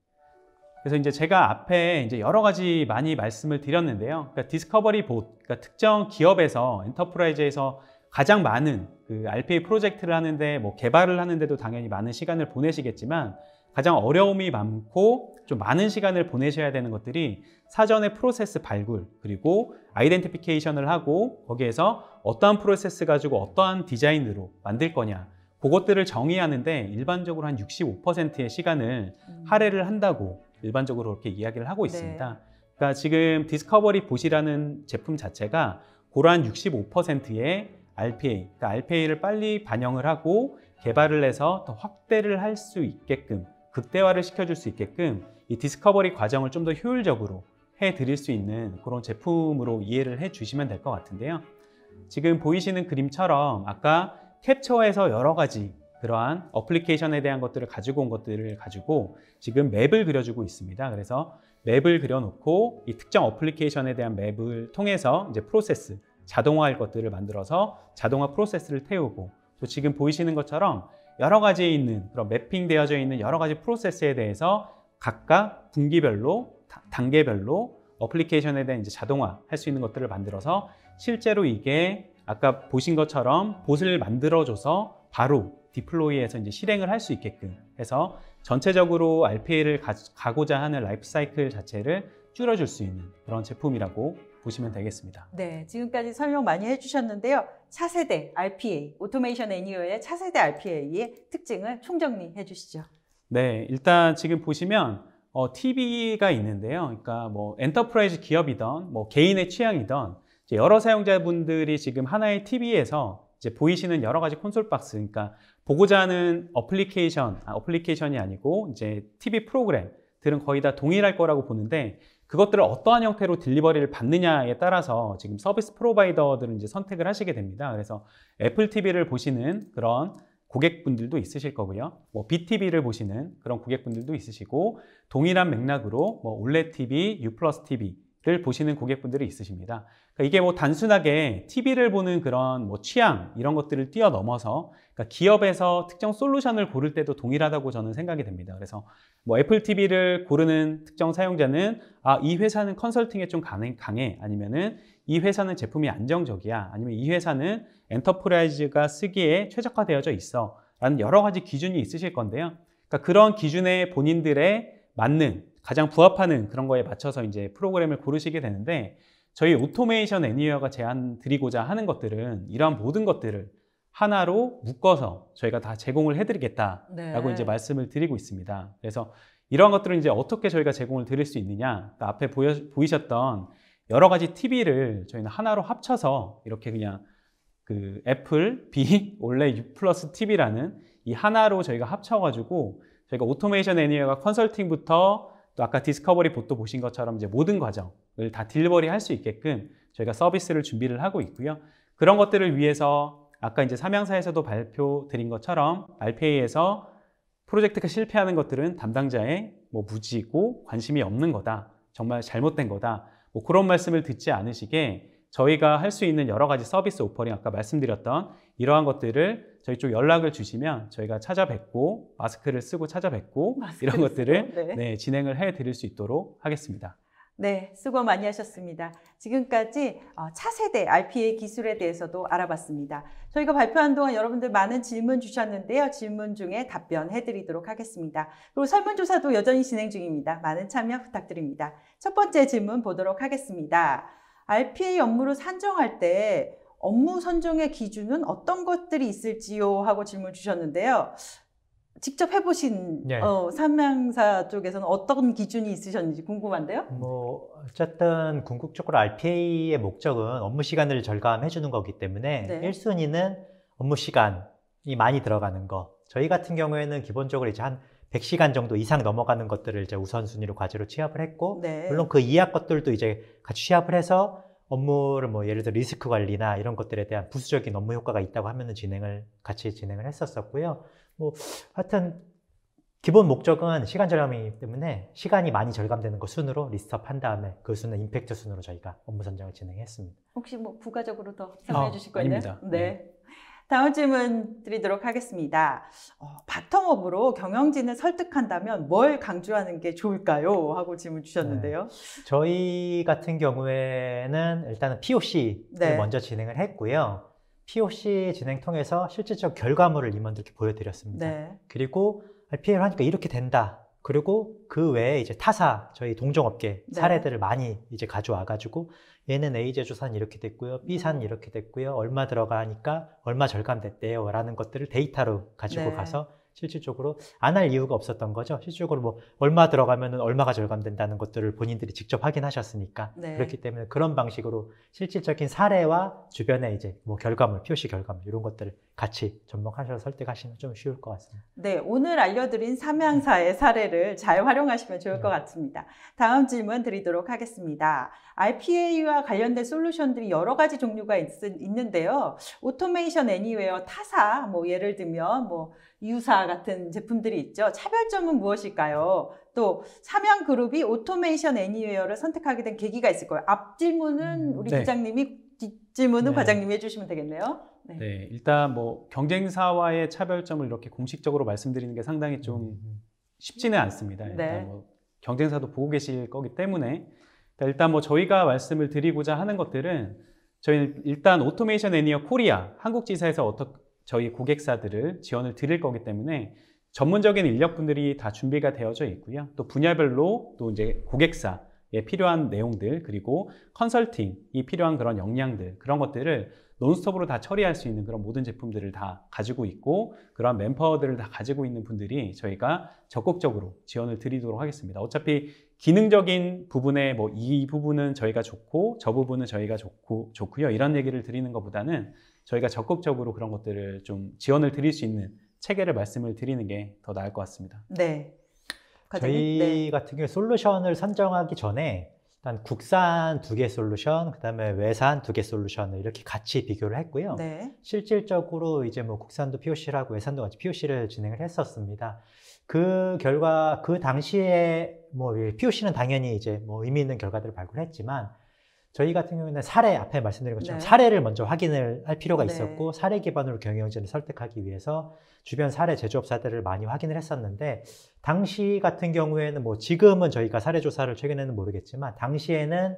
Speaker 3: 그래서 이제 제가 앞에 이제 여러 가지 많이 말씀을 드렸는데요. 그러니까 디스커버리 봇, 그러니까 특정 기업에서 엔터프라이즈에서 가장 많은 그 RPA 프로젝트를 하는데 뭐 개발을 하는데도 당연히 많은 시간을 보내시겠지만 가장 어려움이 많고 좀 많은 시간을 보내셔야 되는 것들이 사전에 프로세스 발굴 그리고 아이덴티피케이션을 하고 거기에서 어떠한 프로세스 가지고 어떠한 디자인으로 만들 거냐 그것들을 정의하는데 일반적으로 한 65%의 시간을 할애를 한다고 일반적으로 그렇게 이야기를 하고 있습니다.
Speaker 1: 네.
Speaker 3: 그러니까 지금 디스커버리 봇이라는 제품 자체가 그러한 65%의 RPA, 그러니까 RPA를 빨리 반영을 하고 개발을 해서 더 확대를 할 수 있게끔 극대화를 시켜줄 수 있게끔 이 디스커버리 과정을 좀 더 효율적으로 해드릴 수 있는 그런 제품으로 이해를 해주시면 될 것 같은데요. 지금 보이시는 그림처럼 아까 캡처에서 여러 가지 그러한 어플리케이션에 대한 것들을 가지고 온 것들을 가지고 지금 맵을 그려주고 있습니다. 그래서 맵을 그려놓고 이 특정 어플리케이션에 대한 맵을 통해서 이제 프로세스, 자동화할 것들을 만들어서 자동화 프로세스를 태우고 또 지금 보이시는 것처럼 여러 가지 있는 그런 매핑되어져 있는 여러 가지 프로세스에 대해서 각각 분기별로 단계별로 어플리케이션에 대한 이제 자동화할 수 있는 것들을 만들어서 실제로 이게 아까 보신 것처럼 봇을 만들어줘서 바로 디플로이해서 이제 실행을 할 수 있게끔 해서 전체적으로 RPA를 가고자 하는 라이프 사이클 자체를 줄여줄 수 있는 그런 제품이라고 보시면 되겠습니다.
Speaker 1: 네, 지금까지 설명 많이 해주셨는데요. 차세대 RPA, 오토메이션 애니어의 차세대 RPA의 특징을 총정리해 주시죠.
Speaker 3: 네, 일단 지금 보시면 TV가 있는데요. 그러니까 뭐 엔터프라이즈 기업이든 뭐 개인의 취향이든 이제 여러 사용자분들이 지금 하나의 TV에서 이제 보이시는 여러 가지 콘솔 박스, 그러니까 보고자 하는 어플리케이션이 아니고 이제 TV 프로그램들은 거의 다 동일할 거라고 보는데 그것들을 어떠한 형태로 딜리버리를 받느냐에 따라서 지금 서비스 프로바이더들은 이제 선택을 하시게 됩니다. 그래서 애플 TV를 보시는 그런 고객분들도 있으실 거고요. 뭐 BTV를 보시는 그런 고객분들도 있으시고 동일한 맥락으로 뭐 올레드 TV, U 플러스 TV를 보시는 고객분들이 있으십니다. 그러니까 이게 뭐 단순하게 TV를 보는 그런 뭐 취향 이런 것들을 뛰어넘어서 그러니까 기업에서 특정 솔루션을 고를 때도 동일하다고 저는 생각이 됩니다. 그래서 뭐 애플 TV를 고르는 특정 사용자는 이 회사는 컨설팅에 좀 강해 아니면은 이 회사는 제품이 안정적이야 아니면 이 회사는 엔터프라이즈가 쓰기에 최적화되어져 있어 라는 여러 가지 기준이 있으실 건데요. 그러니까 그런 기준에 본인들의 맞는 가장 부합하는 그런 거에 맞춰서 이제 프로그램을 고르시게 되는데 저희 오토메이션 애니어가 제안 드리고자 하는 것들은 이러한 모든 것들을 하나로 묶어서 저희가 다 제공을 해드리겠다라고 이제 말씀을 드리고 있습니다. 그래서 이러한 것들은 이제 어떻게 저희가 제공을 드릴 수 있느냐? 그러니까 앞에 보이셨던 여러 가지 TV를 저희는 하나로 합쳐서 이렇게 그냥 그 애플 B 올레 U 플러스 TV라는 이 하나로 저희가 합쳐가지고 저희가 오토메이션 애니어가 컨설팅부터 또 아까 디스커버리 봇도 보신 것처럼 이제 모든 과정을 다 딜리버리 할 수 있게끔 저희가 서비스를 준비를 하고 있고요. 그런 것들을 위해서 아까 이제 삼양사에서도 발표 드린 것처럼 RPA에서 프로젝트가 실패하는 것들은 담당자의 뭐 무지고 관심이 없는 거다. 정말 잘못된 거다. 뭐 그런 말씀을 듣지 않으시게 저희가 할 수 있는 여러 가지 서비스 오퍼링 아까 말씀드렸던 이러한 것들을 저희 쪽 연락을 주시면 저희가 찾아뵙고 마스크를 쓰고 찾아뵙고 이런 것들을 네, 진행을 해드릴 수 있도록 하겠습니다.
Speaker 1: 네, 수고 많이 하셨습니다. 지금까지 차세대 RPA 기술에 대해서도 알아봤습니다. 저희가 발표한 동안 여러분들 많은 질문 주셨는데요. 질문 중에 답변해 드리도록 하겠습니다. 그리고 설문조사도 여전히 진행 중입니다. 많은 참여 부탁드립니다. 첫 번째 질문 보도록 하겠습니다. RPA 업무를 산정할 때 업무 선정의 기준은 어떤 것들이 있을지요? 하고 질문 주셨는데요. 직접 해보신 삼양사 쪽에서는 어떤 기준이 있으셨는지 궁금한데요?
Speaker 2: 뭐 어쨌든 궁극적으로 RPA의 목적은 업무 시간을 절감해 주는 거기 때문에
Speaker 1: 네.
Speaker 2: 1순위는 업무 시간이 많이 들어가는 거. 저희 같은 경우에는 기본적으로 이제 한 100시간 정도 이상 넘어가는 것들을 이제 우선순위로 과제로 취합을 했고,
Speaker 1: 네.
Speaker 2: 물론 그 이하 것들도 이제 같이 취합을 해서 업무를 뭐 예를 들어 리스크 관리나 이런 것들에 대한 부수적인 업무 효과가 있다고 하면은 같이 진행을 했었었고요. 뭐 하여튼 기본 목적은 시간 절감이기 때문에 시간이 많이 절감되는 거 순으로 리스트업 한 다음에 그 순은 임팩트 순으로 저희가 업무 선정을 진행했습니다.
Speaker 1: 혹시 뭐 부가적으로 더 설명해 주실 거예요?
Speaker 3: 아닙니다.
Speaker 1: 네. 다음 질문 드리도록 하겠습니다. 바텀업으로 경영진을 설득한다면 뭘 강조하는 게 좋을까요? 하고 질문 주셨는데요.
Speaker 2: 저희 같은 경우에는 일단은 POC를
Speaker 1: 네.
Speaker 2: 먼저 진행을 했고요. POC 진행 통해서 실질적 결과물을 임원들께 보여드렸습니다.
Speaker 1: 네.
Speaker 2: 그리고 RPA를 하니까 이렇게 된다. 그리고 그 외에 이제 타사, 저희 동종업계
Speaker 1: 네.
Speaker 2: 사례들을 많이 이제 가져와가지고 얘는 A 제조사는 이렇게 됐고요. B사는 이렇게 됐고요. 얼마 들어가니까 얼마 절감됐대요. 라는 것들을 데이터로 가지고
Speaker 1: 네.
Speaker 2: 가서 실질적으로 안 할 이유가 없었던 거죠. 실질적으로 뭐 얼마 들어가면은 얼마가 절감된다는 것들을 본인들이 직접 확인하셨으니까.
Speaker 1: 네.
Speaker 2: 그렇기 때문에 그런 방식으로 실질적인 사례와 주변에 이제 뭐 결과물, POC 결과물 이런 것들을 같이 접목하셔서 설득하시면 좀 쉬울 것 같습니다.
Speaker 1: 네, 오늘 알려드린 삼양사의 사례를 잘 활용하시면 좋을 것 같습니다. 다음 질문 드리도록 하겠습니다. RPA와 관련된 솔루션들이 여러 가지 종류가 있는데요. 오토메이션 애니웨어 타사, 뭐 예를 들면 뭐 유사 같은 제품들이 있죠. 차별점은 무엇일까요? 또 삼양그룹이 오토메이션 애니웨어를 선택하게 된 계기가 있을 거예요. 앞 질문은 우리
Speaker 3: 네.
Speaker 1: 부장님이, 뒷 질문은
Speaker 3: 네.
Speaker 1: 과장님이 해주시면 되겠네요.
Speaker 3: 네, 일단 뭐 경쟁사와의 차별점을 이렇게 공식적으로 말씀드리는 게 상당히 좀 쉽지는 않습니다. 일단
Speaker 1: 네.
Speaker 3: 뭐 경쟁사도 보고 계실 거기 때문에 일단 뭐 저희가 말씀을 드리고자 하는 것들은 저희는 일단 오토메이션 애니어 코리아 한국 지사에서 저희 고객사들을 지원을 드릴 거기 때문에 전문적인 인력분들이 다 준비가 되어져 있고요. 또 분야별로 또 이제 고객사에 필요한 내용들 그리고 컨설팅이 필요한 그런 역량들 그런 것들을 논스톱으로 다 처리할 수 있는 그런 모든 제품들을 다 가지고 있고 그런 맨파워들을 다 가지고 있는 분들이 저희가 적극적으로 지원을 드리도록 하겠습니다. 어차피 기능적인 부분에 뭐 이 부분은 저희가 좋고 저 부분은 저희가 좋고요. 이런 얘기를 드리는 것보다는 저희가 적극적으로 그런 것들을 좀 지원을 드릴 수 있는 체계를 말씀을 드리는 게 더 나을 것 같습니다.
Speaker 1: 네. 과장님?
Speaker 2: 저희
Speaker 1: 네.
Speaker 2: 같은 경우 솔루션을 선정하기 전에 일단 국산 2개 솔루션, 그 다음에 외산 2개 솔루션을 이렇게 같이 비교를 했고요.
Speaker 1: 네.
Speaker 2: 실질적으로 이제 뭐 국산도 POC를 하고 외산도 같이 POC를 진행을 했었습니다. 그 결과, 그 당시에 뭐 POC는 당연히 이제 뭐 의미 있는 결과들을 발굴했지만 저희 같은 경우에는 사례, 앞에 말씀드린 것처럼
Speaker 1: 네.
Speaker 2: 사례를 먼저 확인을 할 필요가
Speaker 1: 네.
Speaker 2: 있었고 사례 기반으로 경영진을 설득하기 위해서 주변 사례 제조업사들을 많이 확인을 했었는데 당시 같은 경우에는 뭐 지금은 저희가 사례 조사를 최근에는 모르겠지만 당시에는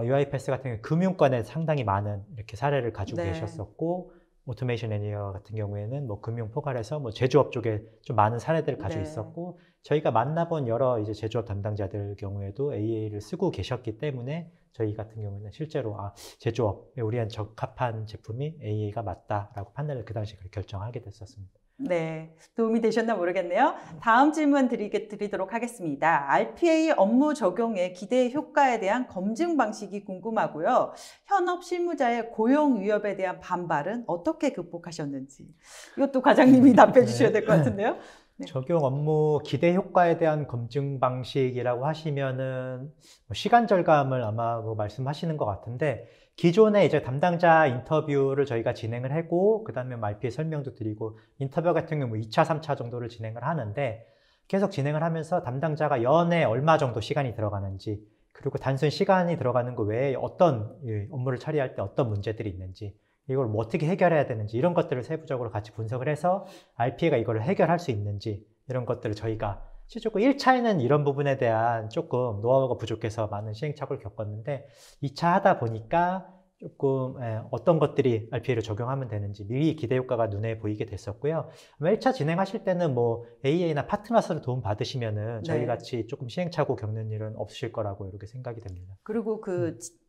Speaker 2: UiPath 같은 경우 금융권에 상당히 많은 이렇게 사례를 가지고
Speaker 1: 네.
Speaker 2: 계셨었고 오토메이션 애니어 같은 경우에는 뭐 금융 포괄해서 뭐 제조업 쪽에 좀 많은 사례들을 가지고
Speaker 1: 네.
Speaker 2: 있었고 저희가 만나본 여러 이제 제조업 담당자들 경우에도 AA를 쓰고 계셨기 때문에 저희 같은 경우에는 실제로 제조업에 우리한테 적합한 제품이 AA가 맞다라고 판단을 그 당시에 결정하게 됐었습니다.
Speaker 1: 네, 도움이 되셨나 모르겠네요. 다음 질문 드리도록 하겠습니다. RPA 업무 적용의 기대 효과에 대한 검증 방식이 궁금하고요. 현업 실무자의 고용 위협에 대한 반발은 어떻게 극복하셨는지 이것도 과장님이 답해 주셔야 될 것 같은데요. 네.
Speaker 2: 적용 업무 기대 효과에 대한 검증 방식이라고 하시면은 시간 절감을 아마 뭐 말씀하시는 것 같은데 기존에 이제 담당자 인터뷰를 저희가 진행을 하고 그다음에 RPA 설명도 드리고 인터뷰 같은 경우 2차, 3차 정도를 진행을 하는데 계속 진행을 하면서 담당자가 연에 얼마 정도 시간이 들어가는지 그리고 단순 시간이 들어가는 것 외에 어떤 업무를 처리할 때 어떤 문제들이 있는지 이걸 뭐 어떻게 해결해야 되는지 이런 것들을 세부적으로 같이 분석을 해서 RPA가 이걸 해결할 수 있는지 이런 것들을 저희가 실제로 1차에는 이런 부분에 대한 조금 노하우가 부족해서 많은 시행착오를 겪었는데 2차 하다 보니까 조금 어떤 것들이 RPA를 적용하면 되는지 미리 기대 효과가 눈에 보이게 됐었고요. 1차 진행하실 때는 뭐 AA나 파트너스를 도움 받으시면은 저희 같이 조금 시행착오 겪는 일은 없으실 거라고 이렇게 생각이 됩니다.
Speaker 1: 그리고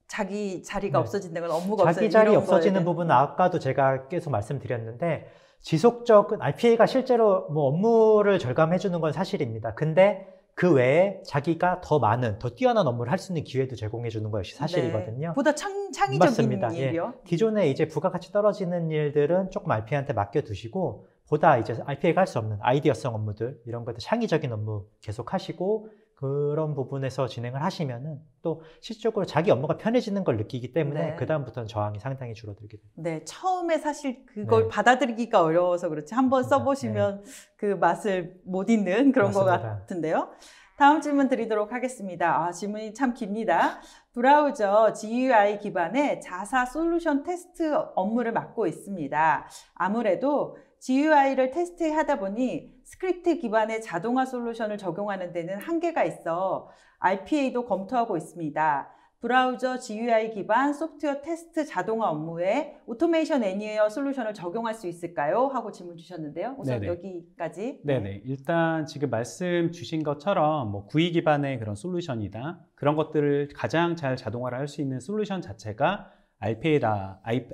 Speaker 1: 자기 자리가
Speaker 2: 네.
Speaker 1: 없어진다는 건 업무가
Speaker 2: 자기 자리 없어지는 부분은 아까도 제가 계속 말씀드렸는데 지속적인 RPA가 실제로 뭐 업무를 절감해 주는 건 사실입니다. 근데 그 외에 자기가 더 많은, 더 뛰어난 업무를 할 수 있는 기회도 제공해 주는 것이 사실이거든요.
Speaker 1: 네. 보다 창의적인
Speaker 2: 맞습니다.
Speaker 1: 일이요.
Speaker 2: 기존에 이제 부가가치 떨어지는 일들은 조금 RPA한테 맡겨두시고 보다 이제 RPA가 할 수 없는 아이디어성 업무들 이런 것들 창의적인 업무 계속 하시고 그런 부분에서 진행을 하시면은 또 실질적으로 자기 업무가 편해지는 걸 느끼기 때문에
Speaker 1: 네.
Speaker 2: 그다음부터는 저항이 상당히 줄어들게 됩니다.
Speaker 1: 네, 처음에 사실 그걸
Speaker 2: 네.
Speaker 1: 받아들이기가 어려워서 그렇지 한번
Speaker 2: 맞습니다.
Speaker 1: 써보시면 그 맛을 못 잊는 그런 것
Speaker 2: 맞습니다.
Speaker 1: 같은데요. 다음 질문 드리도록 하겠습니다. 질문이 참 깁니다. 브라우저 GUI 기반의 자사 솔루션 테스트 업무를 맡고 있습니다. 아무래도 GUI를 테스트하다 보니 스크립트 기반의 자동화 솔루션을 적용하는 데는 한계가 있어 RPA도 검토하고 있습니다. 브라우저 GUI 기반 소프트웨어 테스트 자동화 업무에 오토메이션 애니웨어 솔루션을 적용할 수 있을까요? 하고 질문 주셨는데요. 우선
Speaker 3: 네네.
Speaker 1: 여기까지.
Speaker 3: 네네. 일단 지금 말씀 주신 것처럼 뭐 GUI 기반의 그런 솔루션이다. 그런 것들을 가장 잘 자동화를 할 수 있는 솔루션 자체가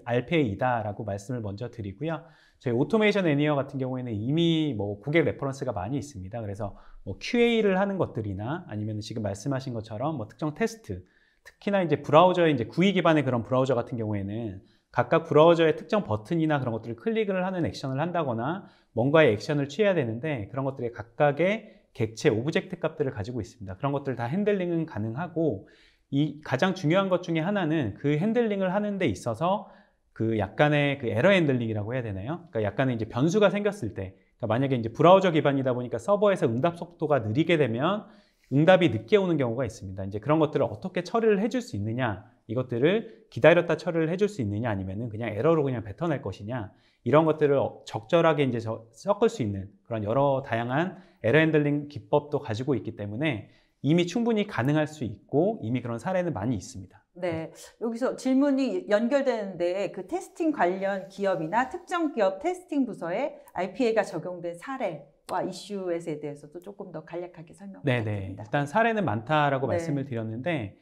Speaker 3: RPA이다라고 말씀을 먼저 드리고요. 저희 오토메이션 애니웨어 같은 경우에는 이미 뭐 고객 레퍼런스가 많이 있습니다. 그래서 뭐 QA를 하는 것들이나 아니면 지금 말씀하신 것처럼 뭐 특정 테스트, 특히나 이제 브라우저의 이제 GUI 기반의 그런 브라우저 같은 경우에는 각각 브라우저의 특정 버튼이나 그런 것들을 클릭을 하는 액션을 한다거나 뭔가의 액션을 취해야 되는데 그런 것들이 각각의 객체 오브젝트 값들을 가지고 있습니다. 그런 것들 다 핸들링은 가능하고 이 가장 중요한 것 중에 하나는 그 핸들링을 하는 데 있어서 그 약간의 그 에러 핸들링이라고 해야 되나요? 그러니까 약간의 이제 변수가 생겼을 때, 그러니까 만약에 이제 브라우저 기반이다 보니까 서버에서 응답 속도가 느리게 되면 응답이 늦게 오는 경우가 있습니다. 이제 그런 것들을 어떻게 처리를 해줄 수 있느냐, 이것들을 기다렸다 처리를 해줄 수 있느냐, 아니면은 그냥 에러로 그냥 뱉어낼 것이냐, 이런 것들을 적절하게 이제 섞을 수 있는 그런 여러 다양한 에러 핸들링 기법도 가지고 있기 때문에 이미 충분히 가능할 수 있고 이미 그런 사례는 많이 있습니다.
Speaker 1: 네, 여기서 질문이 연결되는데 그 테스팅 관련 기업이나 특정 기업 테스팅 부서에 RPA가 적용된 사례와 이슈에 대해서도 조금 더 간략하게 설명 부탁드립니다.
Speaker 3: 일단 사례는 많다라고 말씀을 드렸는데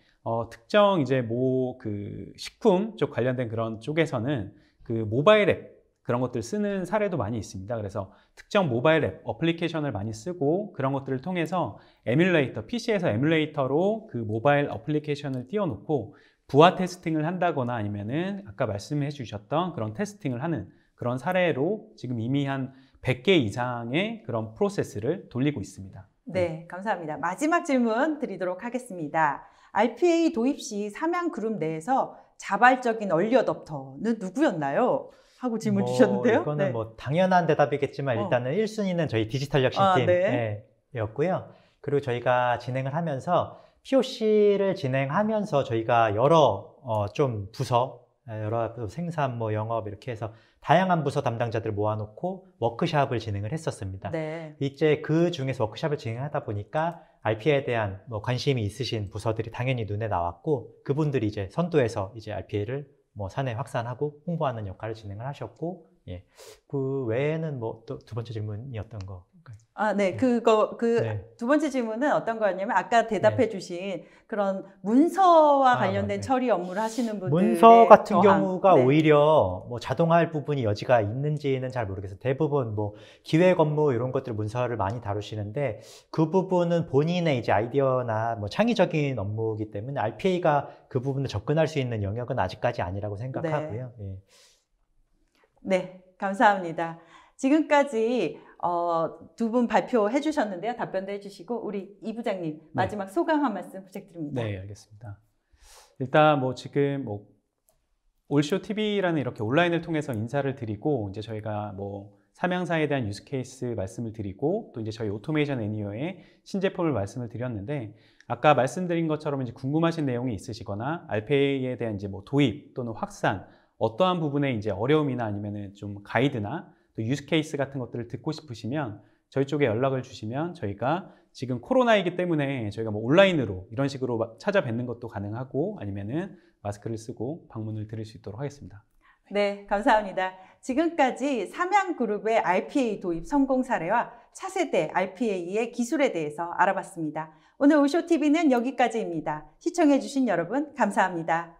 Speaker 3: 특정 이제 뭐 그 식품 쪽 관련된 그런 쪽에서는 그 모바일 앱 그런 것들 쓰는 사례도 많이 있습니다. 그래서 특정 모바일 앱 어플리케이션을 많이 쓰고 그런 것들을 통해서 에뮬레이터, PC에서 에뮬레이터로 그 모바일 어플리케이션을 띄워놓고 부하 테스팅을 한다거나 아니면은 아까 말씀해 주셨던 그런 테스팅을 하는 그런 사례로 지금 이미 한 100개 이상의 그런 프로세스를 돌리고 있습니다.
Speaker 1: 네, 감사합니다. 마지막 질문 드리도록 하겠습니다. RPA 도입 시 삼양그룹 내에서 자발적인 얼리 어댑터는 누구였나요? 하고 질문 주셨는데요.
Speaker 2: 이거는 뭐 당연한 대답이겠지만 일단은 1순위는 저희 디지털 혁신팀이었고요. 그리고 저희가 진행을 하면서 POC를 진행하면서 저희가 여러 좀 부서, 여러 생산, 뭐 영업 이렇게 해서 다양한 부서 담당자들 모아놓고 워크샵을 진행을 했었습니다.
Speaker 1: 네.
Speaker 2: 이제 그 중에서 워크샵을 진행하다 보니까 RPA에 대한 뭐 관심이 있으신 부서들이 당연히 눈에 나왔고 그분들이 이제 선도해서 이제 RPA를 뭐 사내 확산하고 홍보하는 역할을 진행을 하셨고, 예. 그 외에는 뭐 또 두 번째 질문이었던 거.
Speaker 1: 네. 두 번째 질문은 어떤 거였냐면 아까 대답해 주신 그런 문서와 관련된 처리 업무를 하시는 분들
Speaker 2: 문서 같은 경우가 오히려 뭐 자동화할 부분이 여지가 있는지는 잘 모르겠어요. 대부분 뭐 기획 업무 이런 것들 문서를 많이 다루시는데 그 부분은 본인의 이제 아이디어나 뭐 창의적인 업무이기 때문에 RPA가 그 부분을 접근할 수 있는 영역은 아직까지 아니라고 생각하고요. 네,
Speaker 1: 네, 감사합니다. 지금까지 두 분 발표해 주셨는데요. 답변도 해주시고 우리 이 부장님 마지막 소감 한 말씀 부탁드립니다.
Speaker 3: 네, 알겠습니다. 일단 뭐 지금 뭐 올쇼 TV라는 이렇게 온라인을 통해서 인사를 드리고 이제 저희가 뭐 삼양사에 대한 유스 케이스 말씀을 드리고 또 이제 저희 오토메이션 애니어의 신제품을 말씀을 드렸는데 아까 말씀드린 것처럼 이제 궁금하신 내용이 있으시거나 RPA에 대한 이제 뭐 도입 또는 확산 어떠한 부분에 이제 어려움이나 아니면은 좀 가이드나 또 유스 케이스 같은 것들을 듣고 싶으시면 저희 쪽에 연락을 주시면 저희가 지금 코로나이기 때문에 저희가 뭐 온라인으로 이런 식으로 찾아뵙는 것도 가능하고 아니면은 마스크를 쓰고 방문을 드릴 수 있도록 하겠습니다.
Speaker 1: 네, 감사합니다. 지금까지 삼양그룹의 RPA 도입 성공 사례와 차세대 RPA의 기술에 대해서 알아봤습니다. 오늘 올쇼TV는 여기까지입니다. 시청해주신 여러분 감사합니다.